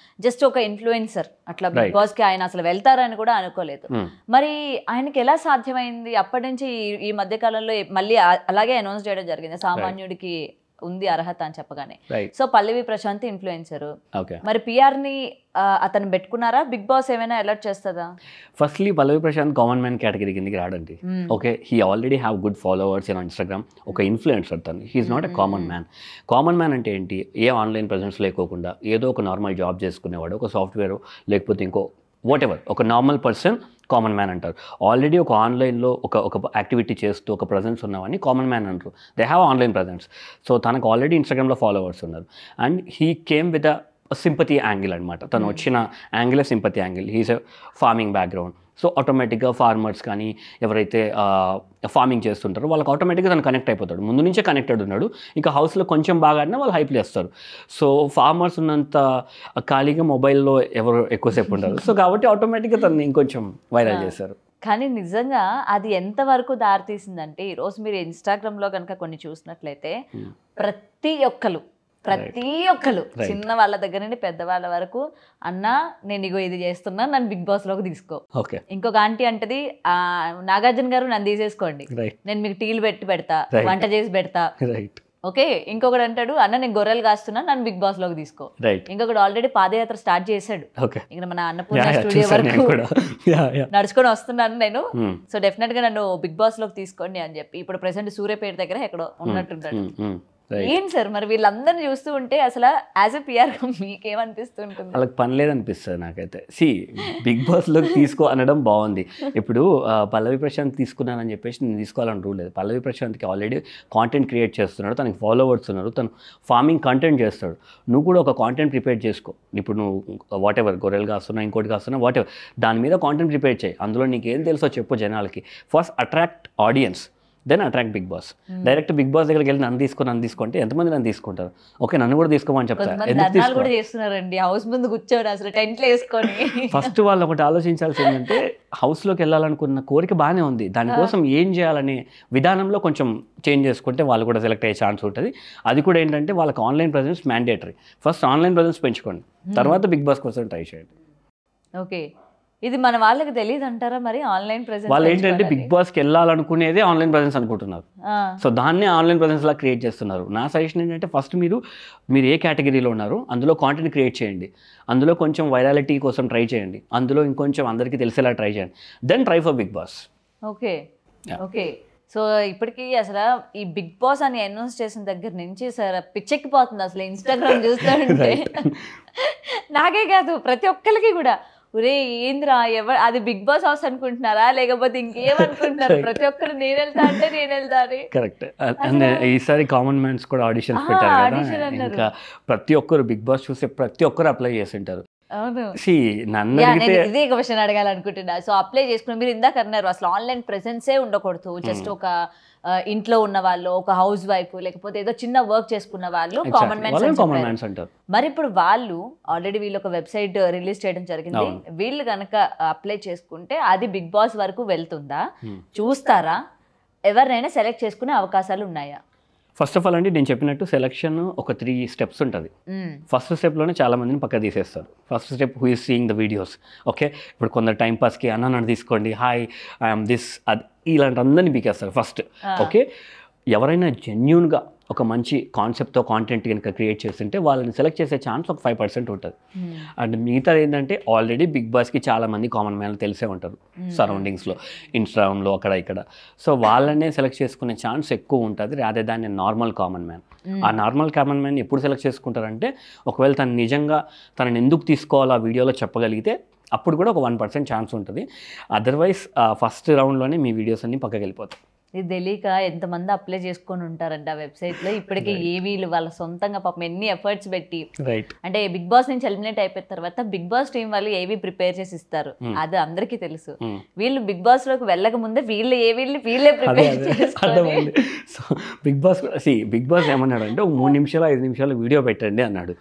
జస్ట్ ఒక ఇన్ఫ్లుయెన్సర్, అట్లా బిగ్ బాస్ కి ఆయన అసలు వెళ్తారని కూడా అనుకోలేదు. మరి ఆయనకి ఎలా సాధ్యమైంది? అప్పటి నుంచి ఈ మధ్య కాలంలో మళ్ళీ అలాగే అనౌన్స్ చేయడం జరిగింది, సామాన్యుడికి ఉంది అర్హత అని చెప్పగానే. సో పల్లవి ప్రశాంత్ ఇన్ఫ్లుయెన్సర్, మరి పిఆర్ ని అతను పెట్టుకున్నారా? బిగ్ బాస్ ఏమైనా అలర్ట్ చేస్తుందా? Firstly Pallavi Prashanth common man category కిందకి రాడండి. Okay, he already have good followers in Instagram. ఒక ఇన్ఫ్లుయెన్సర్ తను, he is not a common man. Common man అంటే ఏంటి? ఏ ఆన్లైన్ ప్రెజెన్స్ లేకోకుండా ఏదో ఒక నార్మల్ జాబ్ చేసుకునేవాడు, ఒక సాఫ్ట్వేర్ లేకపోతే ఇంకో వాట్ ఎవర్, ఒక నార్మల్ పర్సన్ కామన్ మ్యాన్ అంటారు. ఆల్రెడీ ఒక ఆన్లైన్లో ఒక యాక్టివిటీ చేస్తూ ఒక ప్రజెన్స్ ఉన్నవని కామన్ మ్యాన్ అంటారు. They have online presence. So తనకు ఆల్రెడీ ఇన్స్టాగ్రామ్లో ఫాలోవర్స్ ఉన్నారు. And he came with sympathy angle అనమాట. తను వచ్చిన angle sympathy angle. He's a farming background. So ఆటోమేటిక్గా ఫార్మర్స్ కానీ ఎవరైతే ఫార్మింగ్ చేస్తుంటారో వాళ్ళకి ఆటోమేటిక్గా తను కనెక్ట్ అయిపోతాడు. ముందు నుంచే కనెక్టెడ్ ఉన్నాడు. ఇంకా హౌస్లో కొంచెం బాగా ఆడినా వాళ్ళు హైప్ చేస్తారు. సో ఫార్మర్స్ ఉన్నంత ఖాళీగా మొబైల్లో ఎవరు ఎక్కువసేపు ఉంటారు. సో కాబట్టి ఆటోమేటిక్గా తను ఇంకొంచెం వైరల్ చేశారు. కానీ నిజంగా అది ఎంతవరకు దారితీసిందంటే, ఈరోజు మీరు ఇన్స్టాగ్రామ్లో కనుక కొన్ని చూసినట్లయితే ప్రతి ఒక్కరు చిన్న వాళ్ళ దగ్గర నుండి పెద్దవాళ్ళ వరకు, అన్న నేను ఇగో ఇది చేస్తున్నా, నన్ను బిగ్ బాస్ లోకి తీసుకో. ఇంకొక ఆంటీ అంటది, నాగార్జున గారు నన్ను తీసేసుకోండి, నేను మీకు టీలు పెడతా, వంట చేసి పెడతా. ఓకే. ఇంకొకటి అంటాడు, అన్న నేను గొర్రెలు కాస్తున్నా, నన్ను బిగ్ బాస్ లోకి తీసుకో. ఇంకొకటి ఆల్రెడీ పాదయాత్ర స్టార్ట్ చేశాడు. ఇక్కడ మన అన్నపూర్ణ స్టూడియో వరకు నడుచుకొని వస్తున్నాను నేను, సో డెఫినెట్ గా నన్ను బిగ్ బాస్ లోకి తీసుకోండి అని చెప్పి. ఇప్పుడు ప్రెసెంట్ సూర్యాపేట దగ్గర ఎక్కడో ఉన్నట్టుంటాడు. ఏంటి సార్ మరి వీళ్ళందరినీ చూస్తూ ఉంటే అసలు యాజ్ ఎ పిఆర్ మీకేమనిపిస్తుంటుంది? వాళ్ళకి పని లేదనిపిస్తుంది నాకైతే. బిగ్ బాస్లోకి తీసుకో అనడం బాగుంది. ఇప్పుడు పల్లవి ప్రశాంత్ తీసుకున్నానని చెప్పేసి నేను తీసుకోవాలని రూల్ లేదు. పల్లవి ప్రశాంత్కి ఆల్రెడీ కాంటెంట్ క్రియేట్ చేస్తున్నాడు, తనకి ఫాలోవర్స్ ఉన్నారు, తను ఫార్మింగ్ కంటెంట్ చేస్తాడు. నువ్వు కూడా ఒక కాంటెంట్ ప్రిపేర్ చేసుకో. ఇప్పుడు నువ్వు వాట్ ఎవర్ గొర్రెలు కాస్తున్నా, ఇంకోటి కాస్తున్నా, వాట్ ఎవర్, దాని మీద కాంటెంట్ ప్రిపేర్ చేయి. అందులో నీకేం తెలుసో చెప్పు జనాలకి. First attract audience, then attract Bigg Boss. Direct Bigg Boss దగ్గరికి వెళ్ళి నన్ను తీసుకుంటే ఎంతమంది నన్ను తీసుకుంటారు? ఓకే, నన్ను కూడా తీసుకోమని చెప్తారు. ఫస్ట్ వాళ్ళు ఒకటి ఆలోచించాల్సి ఏంటంటే, హౌస్లోకి వెళ్ళాలనుకున్న కోరిక బాగానే ఉంది, దానికోసం ఏం చేయాలనే విధానంలో కొంచెం చేంజ్ చేసుకుంటే వాళ్ళు కూడా సెలెక్ట్ అయ్యే ఛాన్స్ ఉంటుంది. అది కూడా ఏంటంటే వాళ్ళకి online presence mandatory. First online presence పెంచుకోండి, తర్వాత బిగ్ బాస్ కోసం ట్రై చేయండి. ఓకే, ఇది మన వాళ్ళకి తెలియదు అంటారా మరి? ఆన్లైన్ ప్రెజెన్స్ వాళ్ళు ఏంటంటే బిగ్ బాస్కి వెళ్ళాలనుకునేదే ఆన్లైన్ ప్రెజెన్స్ అనుకుంటున్నారు. సో దాన్ని ఆన్లైన్ ప్రెజెన్స్ లా క్రియేట్ చేస్తున్నారు. నా సజెషన్ ఏంటంటే, ఫస్ట్ మీరు ఏ కేటగిరీలో ఉన్నారో అందులో కాంటెంట్ క్రియేట్ చేయండి, అందులో కొంచెం వైరాలిటీ కోసం ట్రై చేయండి, అందులో ఇంకొంచెం అందరికీ తెలిసేలా ట్రై చేయండి, then try for Bigg Boss. Okay. Okay. So ఇప్పటికీ అసలు ఈ బిగ్ బాస్ అని అనౌన్స్ చేసిన దగ్గర నుంచి సార్ పిచ్చెక్కిపోతుంది అసలు ఇన్స్టాగ్రామ్ చూస్తుంటే. నాకే కాదు, ప్రతి ఒక్కరికి కూడా, ఒరే ఏంద్రా అది బిగ్ బాస్ హౌస్ అనుకుంటున్నారా లేకపోతే ఇంకేమనుకుంటున్నారు? ప్రతి ఒక్కరు నేను వెళ్తా అంటే నేను వెళ్తా. కరెక్ట్. ఈసారి కామన్ మ్యాన్స్ కూడా ఆడిషన్స్ పెట్టారు కదా, ఇంకా ప్రతి ఒక్కరు బిగ్ బాస్ చూసే ప్రతి ఒక్కరు అప్లై చేసి ఉంటారు. అవును. ఇదే క్వశ్చన్ అడగాలనుకుంటున్నా. సో అప్లై చేసుకుని మీరు ఇందాక అన్నారు అసలు ఆన్లైన్ ప్రెసెన్సే ఉండకూడదు, జస్ట్ ఒక ఇంట్లో ఉన్న వాళ్ళు, ఒక హౌస్ వైఫ్, లేకపోతే ఏదో చిన్న వర్క్ చేసుకున్న వాళ్ళు కామన్ మ్యాన్స్ అంటారు. మరి ఇప్పుడు వాళ్ళు ఆల్రెడీ వీళ్ళు ఒక వెబ్సైట్ రిలీజ్ చేయడం జరిగింది. వీళ్ళు కనుక అప్లై చేసుకుంటే అది బిగ్ బాస్ వరకు వెళ్తుందా? చూస్తారా? ఎవరినైనా సెలెక్ట్ చేసుకునే అవకాశాలు ఉన్నాయా? ఫస్ట్ ఆఫ్ ఆల్ అండి, నేను చెప్పినట్టు సెలక్షన్ ఒక 3 స్టెప్స్ ఉంటుంది. ఫస్ట్ స్టెప్లోనే చాలా మందిని పక్క తీసేస్తారు. First step who is seeing the videos. Okay, ఇప్పుడు కొందరు టైంపాస్కి అన్న నన్ను తీసుకోండి, హాయ్ ఐఎమ్ దిస్, అది ఇలాంటి అందరినీ పీకేస్తారు ఫస్ట్. ఓకే, ఎవరైనా జెన్యూన్గా ఒక మంచి కాన్సెప్ట్తో కాంటెంట్ కనుక క్రియేట్ చేస్తుంటే వాళ్ళని సెలెక్ట్ చేసే ఛాన్స్ ఒక 5% ఉంటుంది. అండ్ మిగతా ఏంటంటే, ఆల్రెడీ బిగ్ బాస్కి చాలామంది కామన్ మ్యాన్ తెలిసే ఉంటారు సరౌండింగ్స్లో, ఇన్స్టాగ్రామ్లో అక్కడ ఇక్కడ. సో వాళ్ళనే సెలెక్ట్ చేసుకునే ఛాన్స్ ఎక్కువ ఉంటుంది రాదే దాన్ని నార్మల్ కామన్ మ్యాన్. ఆ నార్మల్ కామన్ మ్యాన్ ఎప్పుడు సెలెక్ట్ చేసుకుంటారంటే, ఒకవేళ తను నిజంగా తనని ఎందుకు తీసుకోవాలో ఆ వీడియోలో చెప్పగలిగితే అప్పుడు కూడా ఒక 1% ఛాన్స్ ఉంటుంది. అదర్వైజ్ ఫస్ట్ రౌండ్లోనే మీ వీడియోస్ అన్నీ పక్కకి వెళ్ళిపోతాయి. ఇది తెలియక ఎంతమంది అప్లై చేసుకొని ఉంటారంట ఆ వెబ్సైట్లో. ఇప్పటికే ఏవీలు వాళ్ళ సొంతంగా పాపం ఎన్ని ఎఫర్ట్స్ పెట్టి, అంటే బిగ్ బాస్ నుంచి ఎలిమినేట్ అయిపోయిన తర్వాత బిగ్ బాస్ టీం వాళ్ళు ఏవి ప్రిపేర్ చేసి ఇస్తారు, అది అందరికీ తెలుసు. వీళ్ళు బిగ్ బాస్ లోకి వెళ్ళక ముందే వీళ్ళే ప్రిపేర్ చేస్తారు. సో బిగ్ బాస్ ఏమన్నాడు అంటే, 3 నిమిషాలు 5 నిమిషాలు వీడియో పెట్టండి అన్నాడు.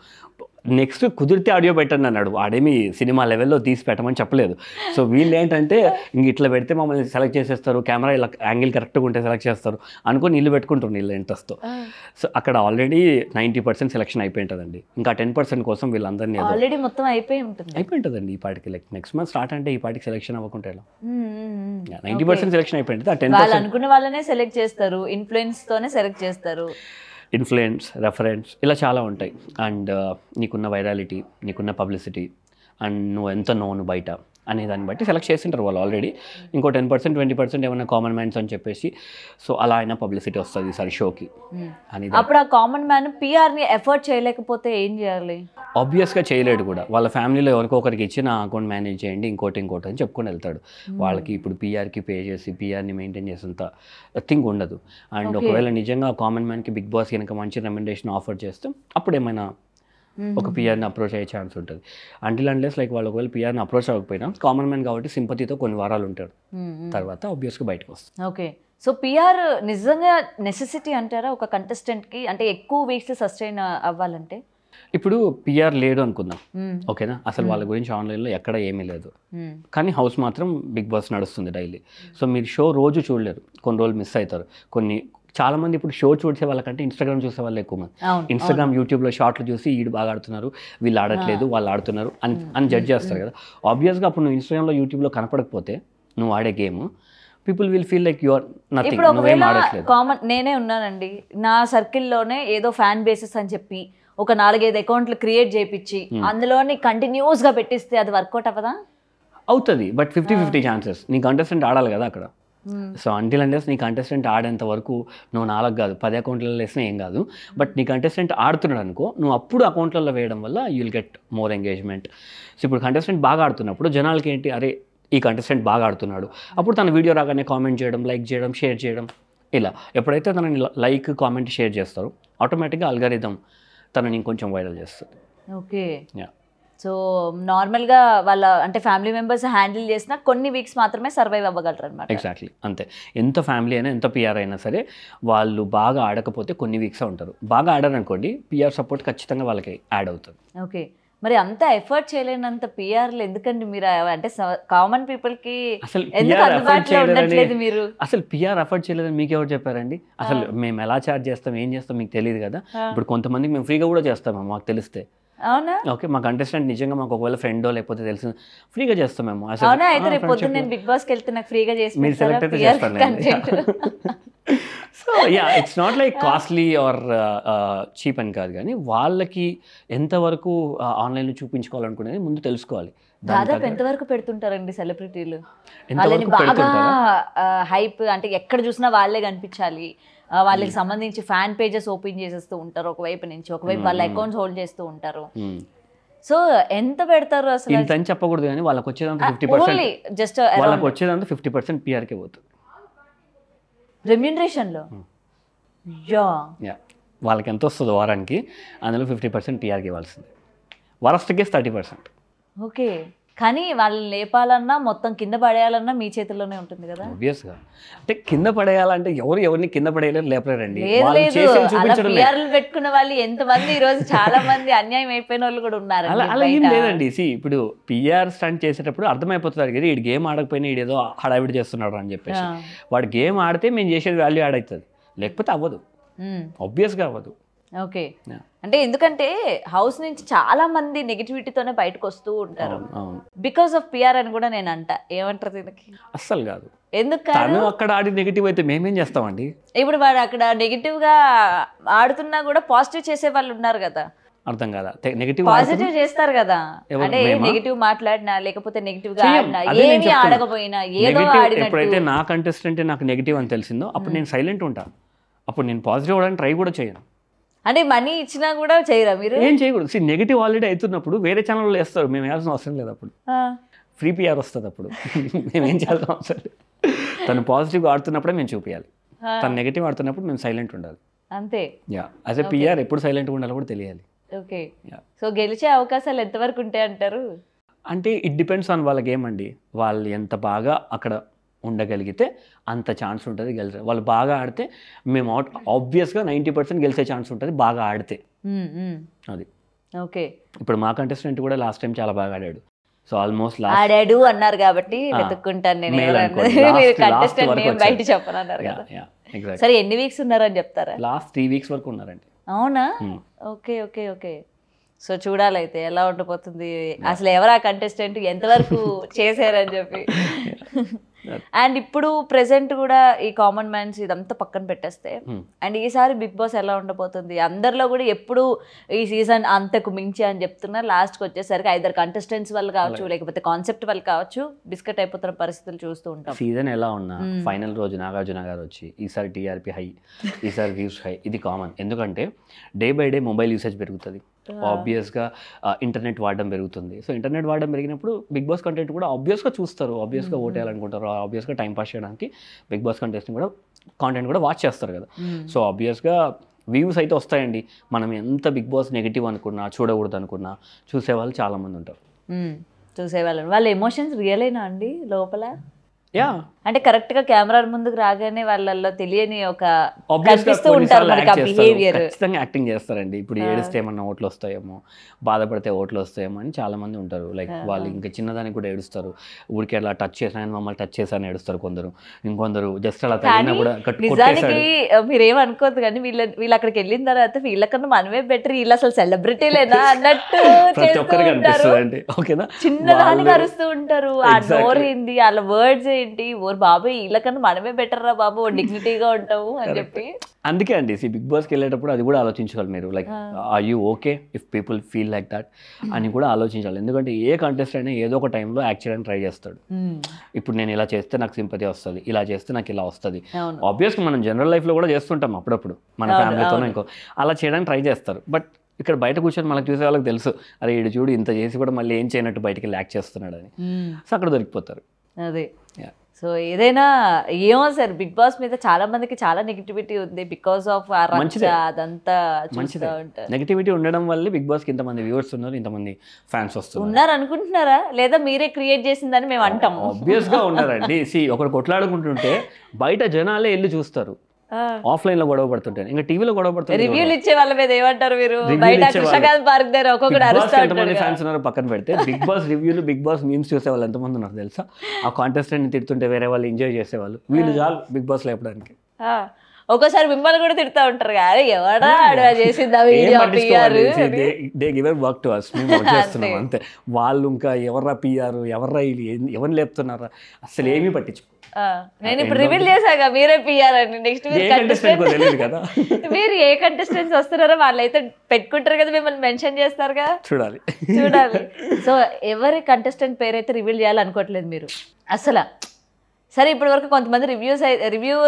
నెక్స్ట్ కుదిరితే ఆడియో పెట్టండి అన్నాడు. వాడేమి సినిమా లెవెల్లో తీసి పెట్టమని చెప్పలేదు. సో వీళ్ళు ఏంటంటే ఇంక ఇట్లా పెడితే మమ్మల్ని సెలెక్ట్ చేసేస్తారు, కెమెరా ఇలా యాంగిల్ కరెక్ట్గా ఉంటే సెలెక్ట్ చేస్తారు అనుకుని వీళ్ళు పెట్టుకుంటారు వీళ్ళ ఇంట్రెస్ట్తో. సో అక్కడ ఆల్రెడీ 90% సెలెక్షన్ అయిపోయి ఉంటుందండి. ఇంకా 10% కోసం వీళ్ళందరినీ ఆల్రెడీ మొత్తం అయిపోయి ఉంటుందండి. ఈ పాటికి లైక్ నెక్స్ట్ మంత్ స్టార్ట్ అంటే ఈ పాటికి సెలెక్షన్ అవ్వకుంటే 90% సెలెక్షన్ అయిపోయి ఉంటుంది. ఆ 10% అనుకున్న వాళ్ళనే సెలెక్ట్ చేస్తారు, ఇన్ఫ్లుయెన్స్ తోనే సెలెక్ట్ చేస్తారు. ఇన్ఫ్లుయెన్స్, రెఫరెన్స్ ఇలా చాలా ఉంటాయి. అండ్ నీకున్న వైరాలిటీ, నీకున్న పబ్లిసిటీ అండ్ నువ్వు ఎంత నోను బయట అనే దాన్ని బట్టి సెలెక్ట్ చేసింటారు వాళ్ళు ఆల్రెడీ. ఇంకో 10% 20% ఏమన్నా కామన్ మ్యాన్స్ అని చెప్పేసి సో అలా అయినా పబ్లిసిటీ వస్తుంది ఈసారి షోకి అని. అప్పుడు ఆ కామన్ మ్యాన్ పిఆర్ని ఎఫర్ట్ చేయలేకపోతే ఏం చేయాలి? ఆబ్వియస్గా చేయలేడు కూడా. వాళ్ళ ఫ్యామిలీలో ఎవరికొకరికి ఇచ్చి నా అకౌంట్ మేనేజ్ చేయండి ఇంకోటి అని చెప్పుకొని వెళ్తాడు. వాళ్ళకి ఇప్పుడు పిఆర్కి పే చేసి పిఆర్ని మెయింటైన్ చేసేంత థింగ్ ఉండదు. అండ్ ఒకవేళ నిజంగా కామన్ మ్యాన్కి బిగ్ బాస్ కనుక మంచి రెమ్యునరేషన్ ఆఫర్ చేస్తే అప్పుడు ఏమైనా ఒక పిఆర్ని అప్రోచ్ అయ్యే ఛాన్స్ ఉంటుంది. అంటిల్ అన్లెస్ లైక్ వాళ్ళు ఒకవేళ పిఆర్ని అప్రోచ్ అవ్వకపోయినా కామన్ మ్యాన్ కాబట్టి సింపతితో కొన్ని వారాలు ఉంటాడు, తర్వాత ఆబ్వియస్గా బయటకు వస్తుంది. ఓకే, సో పిఆర్ నిజంగా నెసెసిటీ అంటారా ఒక కంటెస్టెంట్కి? అంటే ఎక్కువ వీక్స్ సస్టైన్ అవ్వాలంటే ఇప్పుడు పిఆర్ లేడు అనుకుందాం, ఓకేనా, అసలు వాళ్ళ గురించి ఆన్లైన్లో ఎక్కడ ఏమీ లేదు, కానీ హౌస్ మాత్రం బిగ్ బాస్ నడుస్తుంది డైలీ. సో మీరు షో రోజు చూడలేరు, కొన్ని రోజులు మిస్ అవుతారు. చాలా మంది ఇప్పుడు షో చూసే వాళ్ళకంటే ఇన్స్టాగ్రామ్ చూసే వాళ్ళు ఎక్కువ మంది. ఇన్స్టాగ్రామ్ యూట్యూబ్లో షార్ట్లు చూసి వీడు బాగా ఆడుతున్నారు, వీళ్ళు ఆడట్లేదు, వాళ్ళు ఆడుతున్నారు అని జడ్జ్ చేస్తారు కదా. ఆబ్వియస్గా అప్పుడు నువ్వు ఇన్స్టాగ్రామ్లో యూట్యూబ్లో కనపడకపోతే నువ్వు ఆడే game people will feel like your nothing, నువ్వేం ఆడట్లేదు. కామన్ నేనే ఉన్నానండి, నా సర్కిల్లోనే ఏదో ఫ్యాన్ బేసెస్ అని చెప్పి ఒక 4-5 అకౌంట్లు క్రియేట్ చేయించి అందులోని కంటిన్యూస్గా పెట్టిస్తే అది వర్కౌట్ అవ్వదా? అవుతుంది, బట్ 50-50 ఛాన్సెస్. నీ కంటెస్టెంట్ ఆడాలి కదా అక్కడ. సో అంటిల్ అండెస్ నీ కంటెస్టెంట్ ఆడేంత వరకు నువ్వు 4 కాదు 10 అకౌంట్లలో వేసినా ఏం కాదు. బట్ నీ కంటెస్టెంట్ ఆడుతున్నాడు అనుకో, నువ్వు అప్పుడు అకౌంట్లలో వేయడం వల్ల you will get more engagement. So ఇప్పుడు కంటెస్టెంట్ బాగా ఆడుతున్నప్పుడు జనాలకి ఏంటి, అరే ఈ కంటెస్టెంట్ బాగా ఆడుతున్నాడు, అప్పుడు తన వీడియో రాగానే కామెంట్ చేయడం, లైక్ చేయడం, షేర్ చేయడం. ఇలా ఎప్పుడైతే తనని లైక్, కామెంట్, షేర్ చేస్తారో ఆటోమేటిక్గా అల్గారిథం తనని ఇంకొంచెం వైరల్ చేస్తుంది. ఓకే, సో నార్మల్గా వాళ్ళ అంటే ఫ్యామిలీ మెంబర్స్ హ్యాండిల్ చేసినా కొన్ని వీక్స్ మాత్రమే సర్వైవ్ అవ్వగలరు అనమాట. ఎగ్జాక్ట్లీ అంతే. ఎంత ఫ్యామిలీ అయినా ఎంత పిఆర్ అయినా సరే వాళ్ళు బాగా ఆడకపోతే కొన్ని వీక్స్ ఉంటారు. బాగా ఆడారనుకోండి పిఆర్ సపోర్ట్ ఖచ్చితంగా వాళ్ళకి యాడ్ అవుతుంది. ఓకే, మరి అంత ఎఫర్ట్ చేయలేనంత పిఆర్లు ఎందుకండి మీరు? అంటే కామన్ పీపుల్కి ఎందుకు అందుబాటులో ఉండట్లేదు మీరు? అసలు పిఆర్ ఎఫర్ట్ చేయలేదని మీకు ఎవరు చెప్పారండి? అసలు మేము ఎలా ఛార్జ్ చేస్తాం, ఏం చేస్తాం మీకు తెలియదు కదా. ఇప్పుడు కొంతమందికి మేము ఫ్రీగా కూడా చేస్తాము మాకు తెలిస్తే. అవునా? ఓకే, మా కంటెస్టెంట్ నిజంగా మాకు ఒకవేళ ఫ్రెండో లేకపోతే తెలిసిన ఫ్రీగా చేస్తాం మేము. అవునా? అయితే రేపు పొద్దున్న నేను బిగ్ బాస్కి వెళ్తే నాకు ఫ్రీగా చేసి మీరు సెలెక్ట్ అయితే చేస్తాను. So yeah, it's not like costly are cheap అని కాదు, కానీ వాళ్ళకి ఎంతవరకు ఆన్లైన్లో చూపించుకోవాలనుకునేది ముందు తెలుసుకోవాలి. దాదాపు ఎంతవరకు పెడుతుంటారండి సెలబ్రిటీలు? వాళ్ళని బాగా హైప్, అంటే ఎక్కడ చూసినా వాళ్ళే కనిపించాలి, వాళ్ళకి సంబంధించి ఫ్యాన్ పేజెస్ ఓపెన్ చేసేస్తూ ఉంటారు ఒకవైపు నుంచి, ఒకవైపు వాళ్ళ అకౌంట్స్ హోల్డ్ చేస్తూ ఉంటారు. సో ఎంత పెడతారు అసలు? ఇంత అని చెప్పకూడదు, కానీ వాళ్ళకి వచ్చేదంతా 50%, జస్ట్ వాళ్ళకి వచ్చేదంతా 50% పిఆర్కే పోతుంది రెమ్యూనరేషన్లో. వాళ్ళకి ఎంత వస్తుందో వారానికి అందులో 50% పిఆర్కి ఇవ్వాల్సింది. Worst case 30%. ఓకే, కానీ వాళ్ళని లేపాలన్నా మొత్తం కింద పడేయాలన్నా మీ చేతుల్లోనే ఉంటుంది కదా. ఆబ్వియస్గా, అంటే కింద పడేయాలంటే ఎవరిని కింద పడేయలేరు, లేపలేరండి. పెట్టుకున్న వాళ్ళు ఎంతమంది ఈ రోజు చాలా మంది అన్యాయం అయిపోయిన వాళ్ళు కూడా ఉన్నారు. అలా ఏం లేదండి. ఇప్పుడు పిఆర్ స్టంట్ చేసేటప్పుడు అర్థమైపోతుంది కదా, ఈ గేమ్ ఆడకపోయినా ఏదో హడావిడి చేస్తున్నాడు అని చెప్పేసి. వాడు గేమ్ ఆడితే మేము చేసేది వాల్యూ యాడ్ అవుతుంది, లేకపోతే అవ్వదు, ఆబ్వియస్గా అవ్వదు. ఓకే, అంటే ఎందుకంటే హౌస్ నుంచి చాలా మంది నెగిటివిటీతోనే బయటకు వస్తూ ఉంటారు బికాస్ ఆఫ్ పిఆర్ అని కూడా నేను అంట. ఏమంటారు దీనికి? అస్సలు కాదు. ఎందుకు అక్కడ ఆడి నెగిటివ్ అయితే మేమేం చేస్తామండి? ఇప్పుడు వాడు అక్కడ నెగిటివ్ గా ఆడుతున్నా కూడా పాజిటివ్ చేసే వాళ్ళు ఉన్నారు కదా. అర్థం కదా, నెగిటివ్ పాజిటివ్ చేస్తారు కదా. అంటే నెగిటివ్ మాట్లాడినా లేకపోతే నెగిటివ్ గా ఆడినా, ఏమీ ఆడకపోయినా ఏదో ఆడినట్టు. ఎప్పుడైతే నా కంటెస్టెంట్ నాకు నెగిటివ్ అని తెలిసిందో అప్పుడు నేను సైలెంట్ ఉంటాను. అప్పుడు నేను పాజిటివ్ అవ్వడానికి ట్రై కూడా చేయను. అంటే మనీ ఇచ్చినా కూడా చేయరా మీరు? ఏం చేయకూడదు. నెగిటివ్ ఆల్రెడీ అవుతున్నప్పుడు వేరే ఛానల్లో వేస్తారు, మేము వేయాల్సిన అవసరం లేదు. అప్పుడు ఫ్రీ పిఆర్ వస్తుంది, అప్పుడు మేమేం చేయాల్సిన అవసరం లేదు. తను పాజిటివ్గా ఆడుతున్నప్పుడే మేము చూపించాలి, తను నెగిటివ్ ఆడుతున్నప్పుడు మేము సైలెంట్ ఉండాలి. అంతే. యాజ్ ఎ పిఆర్ ఎప్పుడు సైలెంట్గా ఉండాలో కూడా తెలియాలి. ఓకే, సో గెలిచే అవకాశాలు ఎంతవరకు ఉంటాయి అంటారు? అంటే ఇట్ డిపెండ్స్ ఆన్ వాళ్ళ గేమ్ అండి. వాళ్ళు ఎంత బాగా అక్కడ ఉండగలిగితే అంత ఛాన్స్ ఉంటుంది గెలిచే. వాళ్ళు బాగా ఆడితే మేము ఆబ్వియస్గా 90% గెలిచే ఛాన్స్ ఉంటుంది బాగా ఆడితే. అది ఓకే, ఇప్పుడు మా కంటెస్టెంట్ కూడా లాస్ట్ టైం చాలా బాగా ఆడాడు. సో ఆల్మోస్ట్ ఆడాడు అన్నారు కాబట్టి వెతుక్కుంటాను నేను ఎవరన్నది. మీరు కంటెస్టెంట్ నేమ్ బయట చెప్పను అన్నారు కదా. సరే ఎన్ని వీక్స్ ఉన్నారని చెప్తారా? లాస్ట్ 3 weeks వరకు ఉన్నారండి. అవునా? Okay okay okay. సో చూడాలైతే ఎలా ఉండిపోతుంది, అసలు ఎవరు ఆ కంటెస్టెంట్, ఎంతవరకు చేశారని చెప్పి. అండ్ ఇప్పుడు ప్రెసెంట్ కూడా ఈ కామన్ మ్యాన్స్ ఇదంతా పక్కన పెట్టేస్తే అండ్ ఈసారి బిగ్ బాస్ ఎలా ఉండబోతుంది, అందరిలో కూడా ఎప్పుడు ఈ సీజన్ అంతకు మించి అని చెప్తున్నారు, లాస్ట్కి వచ్చేసరికి ఐదర్ కంటెస్టెంట్స్ వల్ల కావచ్చు లేకపోతే కాన్సెప్ట్ వల్ల కావచ్చు బిస్కెట్ అయిపోతున్న పరిస్థితులు చూస్తూ ఉంటాం. సీజన్ ఎలా ఉన్నా ఫైనల్ రోజు నాగార్జున గారు వచ్చి ఈసారి టీఆర్పీ హై, ఈసారి వ్యూస్ హై, ఇది కామన్. ఎందుకంటే day by day mobile usage పెరుగుతుంది, ఆబ్వియస్గా ఇంటర్నెట్ వాడడం పెరుగుతుంది. సో ఇంటర్నెట్ వాడడం పెరిగినప్పుడు బిగ్ బాస్ కంటెంట్ కూడా ఆబ్వియస్గా చూస్తారు, ఆబ్వియస్గా ఓటేయాలనుకుంటారు, ఆబ్వియస్గా టైం పాస్ చేయడానికి బిగ్ బాస్ కాంటెంట్ కూడా వాచ్ చేస్తారు కదా. సో ఆబ్వియస్గా వ్యూస్ అయితే వస్తాయండి. మనం ఎంత బిగ్ బాస్ నెగిటివ్ అనుకున్నా, చూడకూడదు అనుకున్నా చూసేవాళ్ళు చాలామంది ఉంటారు. చూసేవాళ్ళు వాళ్ళ ఎమోషన్స్ రియలేనా అండి లోపల? యా, అంటే కరెక్ట్ గా కెమెరా ముందుకు రాగానే వాళ్ళల్లో తెలియని ఒక కనిపిస్తూ ఉంటారు మనకి ఆ బిహేవియర్. ఖచ్చితంగా యాక్టింగ్ చేస్తారండి. ఇప్పుడు ఏడిస్తే ఏమన్నా ఓట్లు వస్తాయేమో, బాధపడితే ఓట్లు వస్తాయేమో అని చాలా మంది ఉంటారు. లైక్ వాళ్ళు ఇంకా చిన్నదానికి కూడా ఏడుస్తారు, ఊరికి అలా టచ్ చేసాను మమ్మల్ని టచ్ చేశాను ఏడుస్తారు కొందరు, ఇంకొందరు జస్ట్ అలా తగినా కూడా. నిజానికి మీరేమనుకోవద్దు కానీ వీళ్ళు అక్కడికి వెళ్ళిన తర్వాత వీళ్ళకన్నా మనమే బెటర్, వీళ్ళు అసలు సెలబ్రిటీలేనా అన్నట్టు ప్రతి ఒక్కరికి అనిపిస్తుంది అండి. ఓకేనా, చిన్నదానికి అరుస్తూ ఉంటారు, ఆ నోరు ఏంటి వాళ్ళ వర్డ్స్ ఏంటి, ఓర్ బాబాయ్ వీళ్ళకన్నా మనమే బెటర్ రా బాబు, డిగ్నిటీగా ఉంటాము అని చెప్పి. అందుకే అండి బిగ్ బాస్కి వెళ్ళేటప్పుడు అది కూడా ఆలోచించాలి మీరు. Like are you okay if people feel like that అని కూడా ఆలోచించాలి. ఎందుకంటే ఏ కంటెస్టెంట్ అయినా ఏదో ఒక టైంలో యాక్ట్ చేయడానికి ట్రై చేస్తాడు. ఇప్పుడు నేను ఇలా చేస్తే నాకు సింపతి వస్తుంది, ఇలా చేస్తే నాకు ఇలా వస్తుంది. ఆబ్వియస్గా మనం జనరల్ లైఫ్లో కూడా చేస్తుంటాం అప్పుడప్పుడు మన ఫ్యామిలీతోనో ఇంకో అలా చేయడానికి ట్రై చేస్తారు. బట్ ఇక్కడ బయట కూర్చొని మనకు చూసే వాళ్ళకి తెలుసు, అరే ఈడు చూడు ఇంత చేసి కూడా మళ్ళీ ఏం చేయనట్టు బయటికి యాక్ట్ చేస్తున్నాడు అని. సో అక్కడ దొరికిపోతారు. అదే సో ఏదైనా ఏమో సార్, బిగ్ బాస్ మీద చాలా మందికి చాలా నెగిటివిటీ ఉంది బికాస్ ఆఫ్ అదంతా. మంచిదే, నెగిటివిటీ ఉండడం వల్ల బిగ్ బాస్కి ఇంతమంది వ్యూవర్స్ ఉన్నారు, ఇంతమంది ఫ్యాన్స్ ఉన్నారు అనుకుంటున్నారా, లేదా మీరే క్రియేట్ చేసిందని మేము అంటాం? ఆబ్వియస్గా ఉన్నారండి. ఒకరు కొట్లాడుకుంటుంటే బయట జనాలే వెళ్ళి చూస్తారు, ఆఫ్లైన్ లో గొడవ పడుతుంటాను, ఇంకా టీవీలో గొడవ పడుతుంటారు. రివ్యూలు ఇచ్చే వాళ్ళ మీద ఏమంటారు మీరు? బయట కృష్ణకాంత్ పార్క్ దగ్గర ఒక్కొక్కరు అరుస్తా ఉంటారు. ఫ్యాన్స్ ఉన్నారు పక్కన పెడితే, బిగ్ బాస్ రివ్యూలు బిగ్ బాస్ మీమ్స్ చూసే వాళ్ళు ఎంతమంది ఉన్నారు తెలుసా? ఆ కాంటెస్టెంట్ తిడుతుంటే వేరే వాళ్ళు ఎంజాయ్ చేసేవాళ్ళు, వీళ్ళు చాలు బిగ్ బాస్ లేపడానికి. ఒక్కోసారి మిమ్మల్ని కూడా తిడతా ఉంటారు కదా, ఎవడా చేసిందా video PR, they give work to us, మేము వర్క్ చేస్తున్నాం అంతే. వాళ్ళు ఇంకా ఎవర్రా పిఆర్, ఎవర్రా వీళ్ళు, ఎవరిని లేపుతున్నారా అసలు ఏమీ పట్టించు. నేను ఇప్పుడు రివీల్ చేశాక మీరే పిఆర్ అని. నెక్స్ట్ మీరు ఏ కంటెస్టెంట్స్ వస్తున్నారో వాళ్ళైతే పెట్టుకుంటారు కదా, మిమ్మల్ని మెన్షన్ చేస్తారు కదా, చూడాలి. సో ఎవరి కంటెస్టెంట్ పేరైతే రివీల్ చేయాలనుకోవట్లేదు మీరు అసలు? సరే ఇప్పటి వరకు కొంతమంది రివ్యూ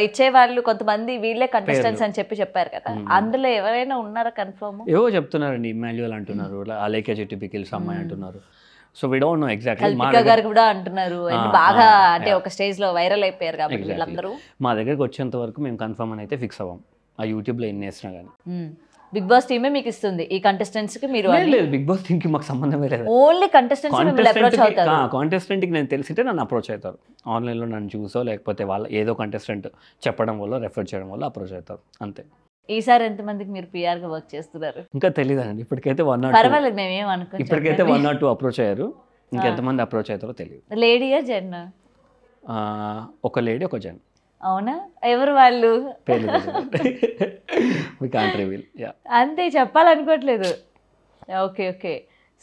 ఇచ్చే వాళ్ళు కొంతమంది వీళ్ళే కంటెస్టెంట్స్ అని చెప్పారు కదా, అందులో ఎవరైనా ఉన్నారా కన్ఫర్మ్? ఏవో చెప్తున్నారండి, ఇమాన్యుయల్ అంటున్నారు, అలేఖ్య చెట్టి పికిల్స్ అమ్మాయి అంటున్నారు. So we don't know exactly. Kalpika గారు కూడా అంటున్నారు, బాగా అంటే ఒక స్టేజ్ లో వైరల్ అయిపోయారు కాబట్టి వీళ్ళందరూ. మా దగ్గరికి వచ్చేంత వరకు మేము కన్ఫర్మ్ అని అయితే ఫిక్స్ అవ్వం, ఆ యూట్యూబ్లో ఎన్ని వేసినా కానీ. బిగ్ బాస్ టీమే మీకు ఇస్తుంది ఈ కంటెస్టెంట్స్ కి? మీరు లేదు, బిగ్ బాస్ టీమ్ కి మాకు సంబంధమే లేదు, ఓన్లీ కంటెస్టెంట్స్ అప్రోచ్ అవుతారు. కాంటెస్టెంట్ కి నేను తెలిసింటే నన్ను అప్రోచ్ అవుతారు, ఆన్లైన్లో నన్ను చూసో లేకపోతే వాళ్ళ ఏదో కంటెస్టెంట్ చెప్పడం వల్ల రెఫర్ చేయడం వల్ల అప్రోచ్ అవుతారు అంతే. ఈసారి ఎంతమందికి మీరు పిఆర్ గా వర్క్ చేస్తున్నారు? ఇంకా తెలియదండి, ఇప్పటికైతే 1 or 2. పర్వాలేదు, మేమేం అనుకో, ఇప్పటికైతే 1 or 2 అప్రోచ్ అయ్యారు, ఇంకెంతమంది అప్రోచ్ అవుతారో తెలియదు. లేడీయా జెన్నా? ఒక లేడీ ఒక జెన్. అవునా? ఎవరు వాళ్ళు? అంతే, చెప్పాలనుకోవట్లేదు. Okay okay.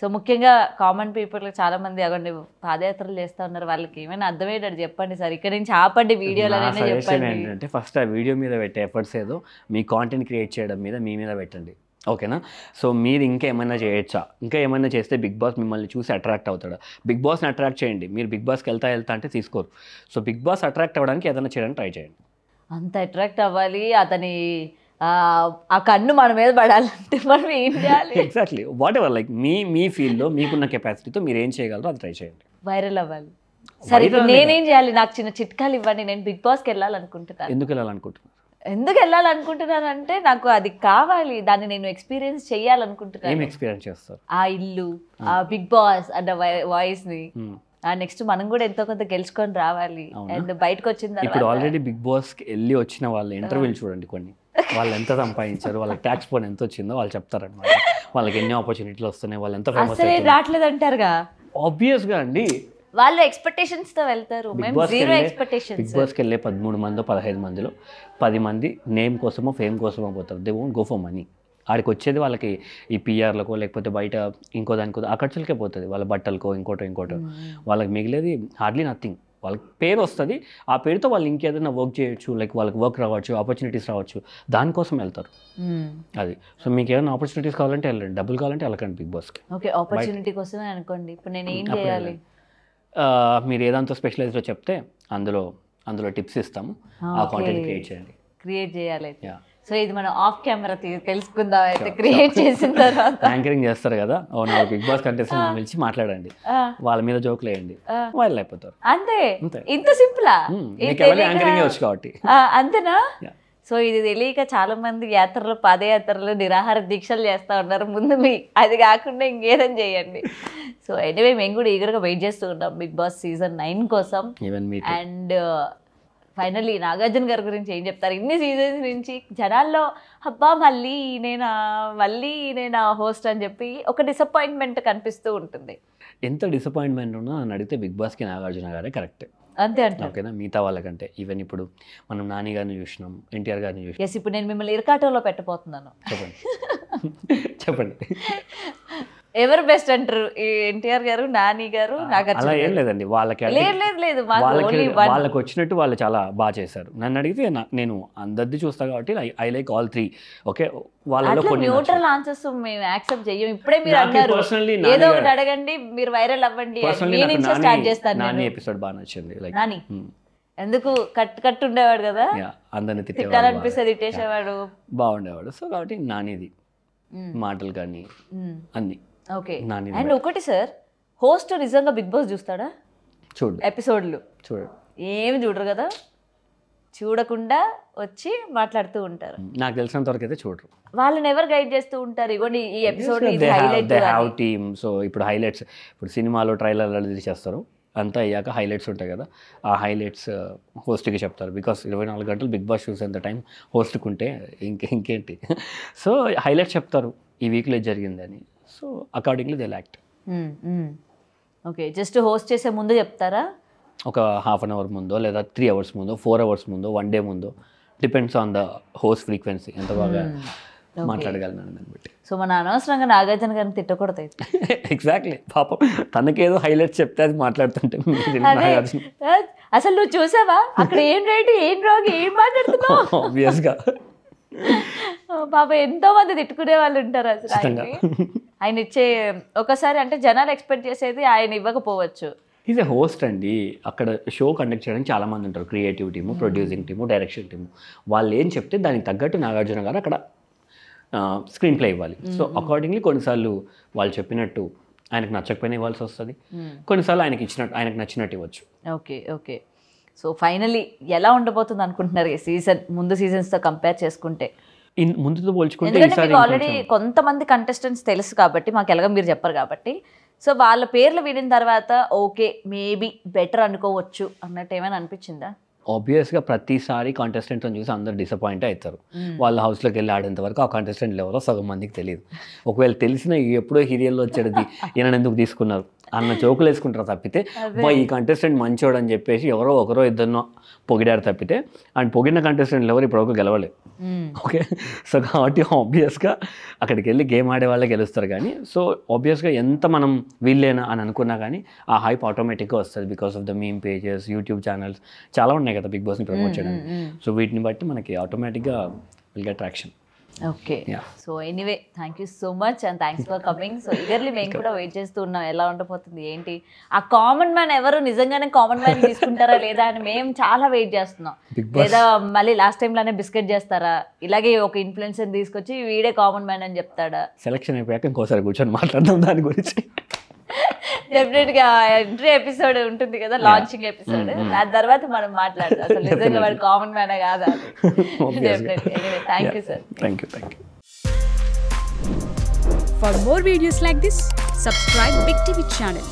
సో ముఖ్యంగా కామన్ పీపుల్ చాలా మంది అగండి పాదయాత్రలు చేస్తూ ఉన్నారు, వాళ్ళకి ఏమైనా అర్థమయ్యేటట్టు చెప్పండి సార్, ఇక్కడ నుంచి ఆపండి వీడియోలు అనేది చెప్పండి. ఏంటంటే ఫస్ట్ ఆ వీడియో మీద పెట్టే ఎఫర్ట్స్ ఏదో మీ కాంటెంట్ క్రియేట్ చేయడం మీద మీ మీద పెట్టండి, ఓకేనా? సో మీరు ఇంకా ఏమైనా చేయొచ్చా, ఇంకా ఏమైనా చేస్తే బిగ్ బాస్ మిమ్మల్ని చూసి అట్రాక్ట్ అవుతాడా? బిగ్ బాస్ని అట్రాక్ట్ చేయండి. మీరు బిగ్ బాస్కి వెళ్తా అంటే తీసుకోరు. సో బిగ్ బాస్ అట్రాక్ట్ అవ్వడానికి ఏదైనా చేయడానికి ట్రై చేయండి. అంత అట్రాక్ట్ అవ్వాలి, అతని ఆ కన్ను మన మీద పడాలంటే మనం ఏం చేయాలి? ఎగ్జాక్ట్లీ, వాట్ ఎవర్, లైక్ మీ ఫీల్డ్లో మీకున్న కెపాసిటీతో మీరు ఏం చేయగలరో అది ట్రై చేయండి. వైరల్ అవ్వాలి. సరే ఇప్పుడు నేనేం చేయాలి? నాకు చిన్న చిట్కాలు ఇవ్వండి, నేను బిగ్ బాస్కి వెళ్ళాలనుకుంటున్నాను. ఎందుకు వెళ్ళాలనుకుంటున్నాను? ఎందుకు వెళ్ళాలనుకుంటున్నానంటే నాకు అది కావాలి, దాన్ని నేను ఎక్స్పీరియన్స్ చేయాలనుకుంటున్నాను. ఏం ఎక్స్పీరియన్స్ చేస్తారు? ఆ ఇల్లు, ఆ బిగ్ బాస్ అంటే వాయిస్ ని, నెక్స్ట్ మనం కూడా ఎంతో కొంత గెలుచుకొని రావాలి. అండ్ బయటకు వచ్చిన తర్వాత ఇప్పుడు ఆల్రెడీ బిగ్ బాస్కి వెళ్ళి వచ్చిన వాళ్ళ ఇంటర్వ్యూలు చూడండి, కొన్ని వాళ్ళు ఎంత సంపాదించారు, వాళ్ళకి ట్యాక్స్ పోన్ ఎంత వచ్చిందో వాళ్ళు చెప్తారనమాట. వాళ్ళకి ఎన్ని ఆపర్చునిటీలు వస్తున్నాయి, వాళ్ళు ఎంత ఫేమస్ అసలు ఏం రావట్లేదు అంటారుగా. ఆబ్వియస్గా అండి, వాళ్ళు ఎక్స్పెక్టేషన్స్ తో వెళ్తారు, మేము జీరో ఎక్స్పెక్టేషన్స్. బిగ్ బాస్కి వెళ్ళే 13 మందో 15 మందిలో 10 మంది నేమ్ కోసమో ఫేమ్ కోసమో పోతారు. They won't go for money. ఆడికి వచ్చేది వాళ్ళకి ఈ పిఆర్లకో లేకపోతే బయట ఇంకో దానికో ఆ ఖర్చులకే పోతుంది, వాళ్ళ బట్టలకో ఇంకోటో. వాళ్ళకి మిగిలేది హార్డ్లీ నథింగ్. వాళ్ళకి పేరు వస్తుంది, ఆ పేరుతో వాళ్ళు ఇంకేదైనా వర్క్ చేయొచ్చు, లైక్ వాళ్ళకి వర్క్ రావచ్చు, ఆపర్చునిటీస్ రావచ్చు, దానికోసం వెళ్తారు. అది సో మీకు ఏమైనా ఆపర్చునిటీస్ కావాలంటే వెళ్ళండి, డబ్బులు కావాలంటే వెళ్ళకండి బిగ్ బాస్కి. ఓకే, ఆపర్చునిటీ కోసమే అనుకోండి. ఇప్పుడు నేను ఏం చేయాలి? మీరు ఏదంతా స్పెషలైజ్లో చెప్తే అందులో టిప్స్ ఇస్తాము, ఆ కాంటెంట్ క్రియేట్ చేయాలి. సో ఇది మనం ఆఫ్ కెమెరా తెలుసుకుందాం అయితే, క్రియేట్ చేసిన తర్వాత. యాంకరింగ్ చేస్తారు కదా, నా బిగ్ బాస్ కంటెస్టెంట్ పిలిచి మాట్లాడండి, వాళ్ళ మీద జోకులు వేయండి, వైరల్ అయిపోతారు. అంతే, ఇంత సింపులా? యాంకరింగ్ వచ్చు కాబట్టి అంతేనా? సో ఇది తెలియక చాలా మంది యాత్రలు, పాదయాత్రలు, నిరాహార దీక్షలు చేస్తూ ఉన్నారు. ముందు మీ అది కాకుండా ఇంకేదని చేయండి. సో ఎనీవే మేము కూడా ఈగర్గా వెయిట్ చేస్తూ ఉన్నాం బిగ్ బాస్ సీజన్ 9 కోసం. అండ్ ఫైనల్లీ నాగార్జున గారి గురించి ఏం చెప్తారు? ఇన్ని సీజన్స్ నుంచి జనాల్లో అబ్బా మళ్ళీ నేనా హోస్ట్ అని చెప్పి ఒక డిసప్పాయింట్మెంట్ కనిపిస్తూ ఉంటుంది. ఎంత డిసప్పాయింట్మెంట్ ఉన్నా అని అడిగితే బిగ్ బాస్కి నాగార్జున గారే కరెక్ట్. అంతే అంటే ఓకేనా, మిగతా వాళ్ళకంటే ఈవెన్ ఇప్పుడు మనం నాని గారిని చూసినాం, ఎన్టీఆర్ గారిని చూసినాం. ఎస్, ఇప్పుడు నేను మిమ్మల్ని ఇరకాటంలో పెట్టబోతున్నాను. చెప్పండి ఎవరు బెస్ట్ అంటారు? ఎన్టీఆర్ గారు, నాని గారు, నాగార్జున? అలా ఏం లేదండి, లేదు వాళ్ళకి వచ్చినట్టు వాళ్ళు చాలా బాగా చేశారు. నన్ను అడిగితే నేను అందరిది చూస్తా కాబట్టి ఐ లైక్ ఆల్ 3. ఓకే, వాళ్ళలో కొన్ని న్యూట్రల్ ఆన్సర్స్ మేము యాక్సెప్ట్ చెయ్యం. ఇప్పుడే మీరు అన్నారు ఏదో ఒకటి అడగండి, మీరు వైరల్ అవ్వండి, స్టార్ట్ చేస్తాను. నాని ఎపిసోడ్ బాగా నచ్చింది. లైక్ నాని ఎందుకు కట్టు ఉండేవాడు కదా, అందరిని తిట్టాలనిపిస్తుంది, తిట్టేసేవాడు, బాగుండేవాడు. సో కాబట్టి నానిది మాటలు కానీ అన్ని ఓకే. అండ్ ఒకటి సార్, హోస్ట్ నిజంగా బిగ్ బాస్ చూస్తాడా? ఎపిసోడ్లు ఏమి చూడరు కదా, చూడకుండా వచ్చి మాట్లాడుతూ ఉంటారు. నాకు తెలిసినంత వరకు అయితే చూడరు. వాళ్ళని ఎవరు గైడ్ చేస్తూ ఉంటారు? ఇగోండి ఈ ఎపిసోడ్ టీమ్. సో ఇప్పుడు హైలైట్స్, ఇప్పుడు సినిమాలో ట్రైలర్ రిలీజ్ చేస్తారు, అంతా అయ్యాక హైలైట్స్ ఉంటాయి కదా, ఆ హైలైట్స్ హోస్ట్కి చెప్తారు. బికాస్ 24 గంటలు బిగ్ బాస్ చూసేంత టైం హోస్ట్కి ఉంటే ఇంకేంటి. సో హైలైట్స్ చెప్తారు, ఈ వీక్లో జరిగింది అని. So accordingly they act. Okay, just host చేసే ముందు చెప్తారా? ఒక ½ అన్ అవర్ ముందో, లేదా 3 అవర్స్ ముందో, 4 అవర్స్ ముందో, 1 డే ముందో, depends on the host frequency, ఎంత బాగా మాట్లాడగలను దాన్ని బట్టి. సో మన అనవసరంగా నాగార్జున గారిని తిట్టకూడదు. ఎగ్జాక్ట్లీ, పాపం తనకేదో హైలైట్స్ చెప్తే అది మాట్లాడుతుంటే అసలు నువ్వు చూసావా అక్కడ ఏం రైట్ ఏం రాంగ్ ఏం మాట్లాడుతున్నావు? ఆబ్వియస్గా పాప ఎంతో మంది తిట్టుకునే వాళ్ళు ఉంటారు. అసలు ఆయన ఇచ్చే ఒకసారి అంటే జనాలు ఎక్స్పెక్ట్ చేసేది ఆయన ఇవ్వకపోవచ్చు. ఈజ్ ఎ హోస్ట్ అండి, అక్కడ షో కండక్ట్ చేయడానికి చాలా మంది ఉంటారు, creative team, producing team, direction team. వాళ్ళు ఏం చెప్తే దానికి తగ్గట్టు నాగార్జున గారు అక్కడ స్క్రీన్ ప్లే ఇవ్వాలి. సో అకార్డింగ్లీ కొన్నిసార్లు వాళ్ళు చెప్పినట్టు ఆయనకు నచ్చకపోయినా ఇవ్వాల్సి వస్తుంది, కొన్నిసార్లు ఆయనకు నచ్చినట్టు ఇవ్వచ్చు. Okay okay. సో ఫైనలీ ఎలా ఉండబోతుంది అనుకుంటున్నారు ఈ సీజన్ ముందు సీజన్స్తో కంపేర్ చేసుకుంటే? ముందుతో పోల్చుకుంటే ఆల్రెడీ కొంతమంది కంటెస్టెంట్స్ తెలుసు కాబట్టి మాకు ఎలాగో మీరు చెప్పరు కాబట్టి, సో వాళ్ళ పేర్లు వినిన తర్వాత ఓకే మేబీ బెటర్ అనుకోవచ్చు అన్నట్టు ఏమైనా అనిపించిందా? ఆబ్వియస్గా ప్రతిసారి కాంటెస్టెంట్తో చూసి అందరు డిసప్పాయింట్ అవుతారు. వాళ్ళ హౌస్లోకి వెళ్ళి ఆడేంత వరకు ఆ కాంటెస్టెంట్ ఎవరో సగం మందికి తెలియదు. ఒకవేళ తెలిసిన ఎప్పుడో హీరియల్లో వచ్చేది ఈయన ఎందుకు తీసుకున్నారు అన్న జోకులు వేసుకుంటారు తప్పితే, ఈ కంటెస్టెంట్ మంచోడు అని చెప్పేసి ఎవరో ఒకరో ఇద్దరినో పొగిడారు తప్పితే, అండ్ పొగిడిన కంటెస్టెంట్లు ఎవరు ఇప్పటివరకు గెలవలేదు. ఓకే, సో కాబట్టి ఆబ్వియస్గా అక్కడికి వెళ్ళి గేమ్ ఆడే వాళ్ళే గెలుస్తారు. కానీ సో ఆబ్వియస్గా ఎంత మనం వీళ్ళేనా అని అనుకున్నా కానీ ఆ హైప్ ఆటోమేటిక్గా వస్తుంది because of the meme pages, YouTube channels చాలా ఉన్నాయి కదా బిగ్ బాస్ని ప్రమోట్ చేయడానికి. సో వీటిని బట్టి మనకి ఆటోమేటిక్గా will get traction. Okay, so anyway thank you so much and thanks for coming. So ఇగర్లీ మేము కూడా వెయిట్ చేస్తూ ఉన్నాం ఎలా ఉండబోతుంది ఏంటి, ఆ కామన్ మ్యాన్ ఎవరు నిజంగానే కామన్ మ్యాన్ తీసుకుంటారా లేదా అని మేము చాలా వెయిట్ చేస్తున్నాం. లేదా మళ్ళీ లాస్ట్ టైం లానే బిస్కెట్ చేస్తారా, ఇలాగే ఒక ఇన్ఫ్లుయెన్సర్ తీసుకొచ్చి వీడే కామన్ మ్యాన్ అని చెప్తాడా? సెలక్షన్ అయిపోయాక ఇంకోసారి కూర్చొని మాట్లాడదాం దాని గురించి. డెఫినెట్గా ఎంట్రీ ఎపిసోడ్ ఉంటుంది కదా, లాంచింగ్ ఎపిసోడ్, దాని తర్వాత మనం మాట్లాడదాం అసలు నిజంగా వాడు కామన్ మ్యాన్ కాదా. Thank you sir. Thank you. For more videos like this, subscribe Big TV channel.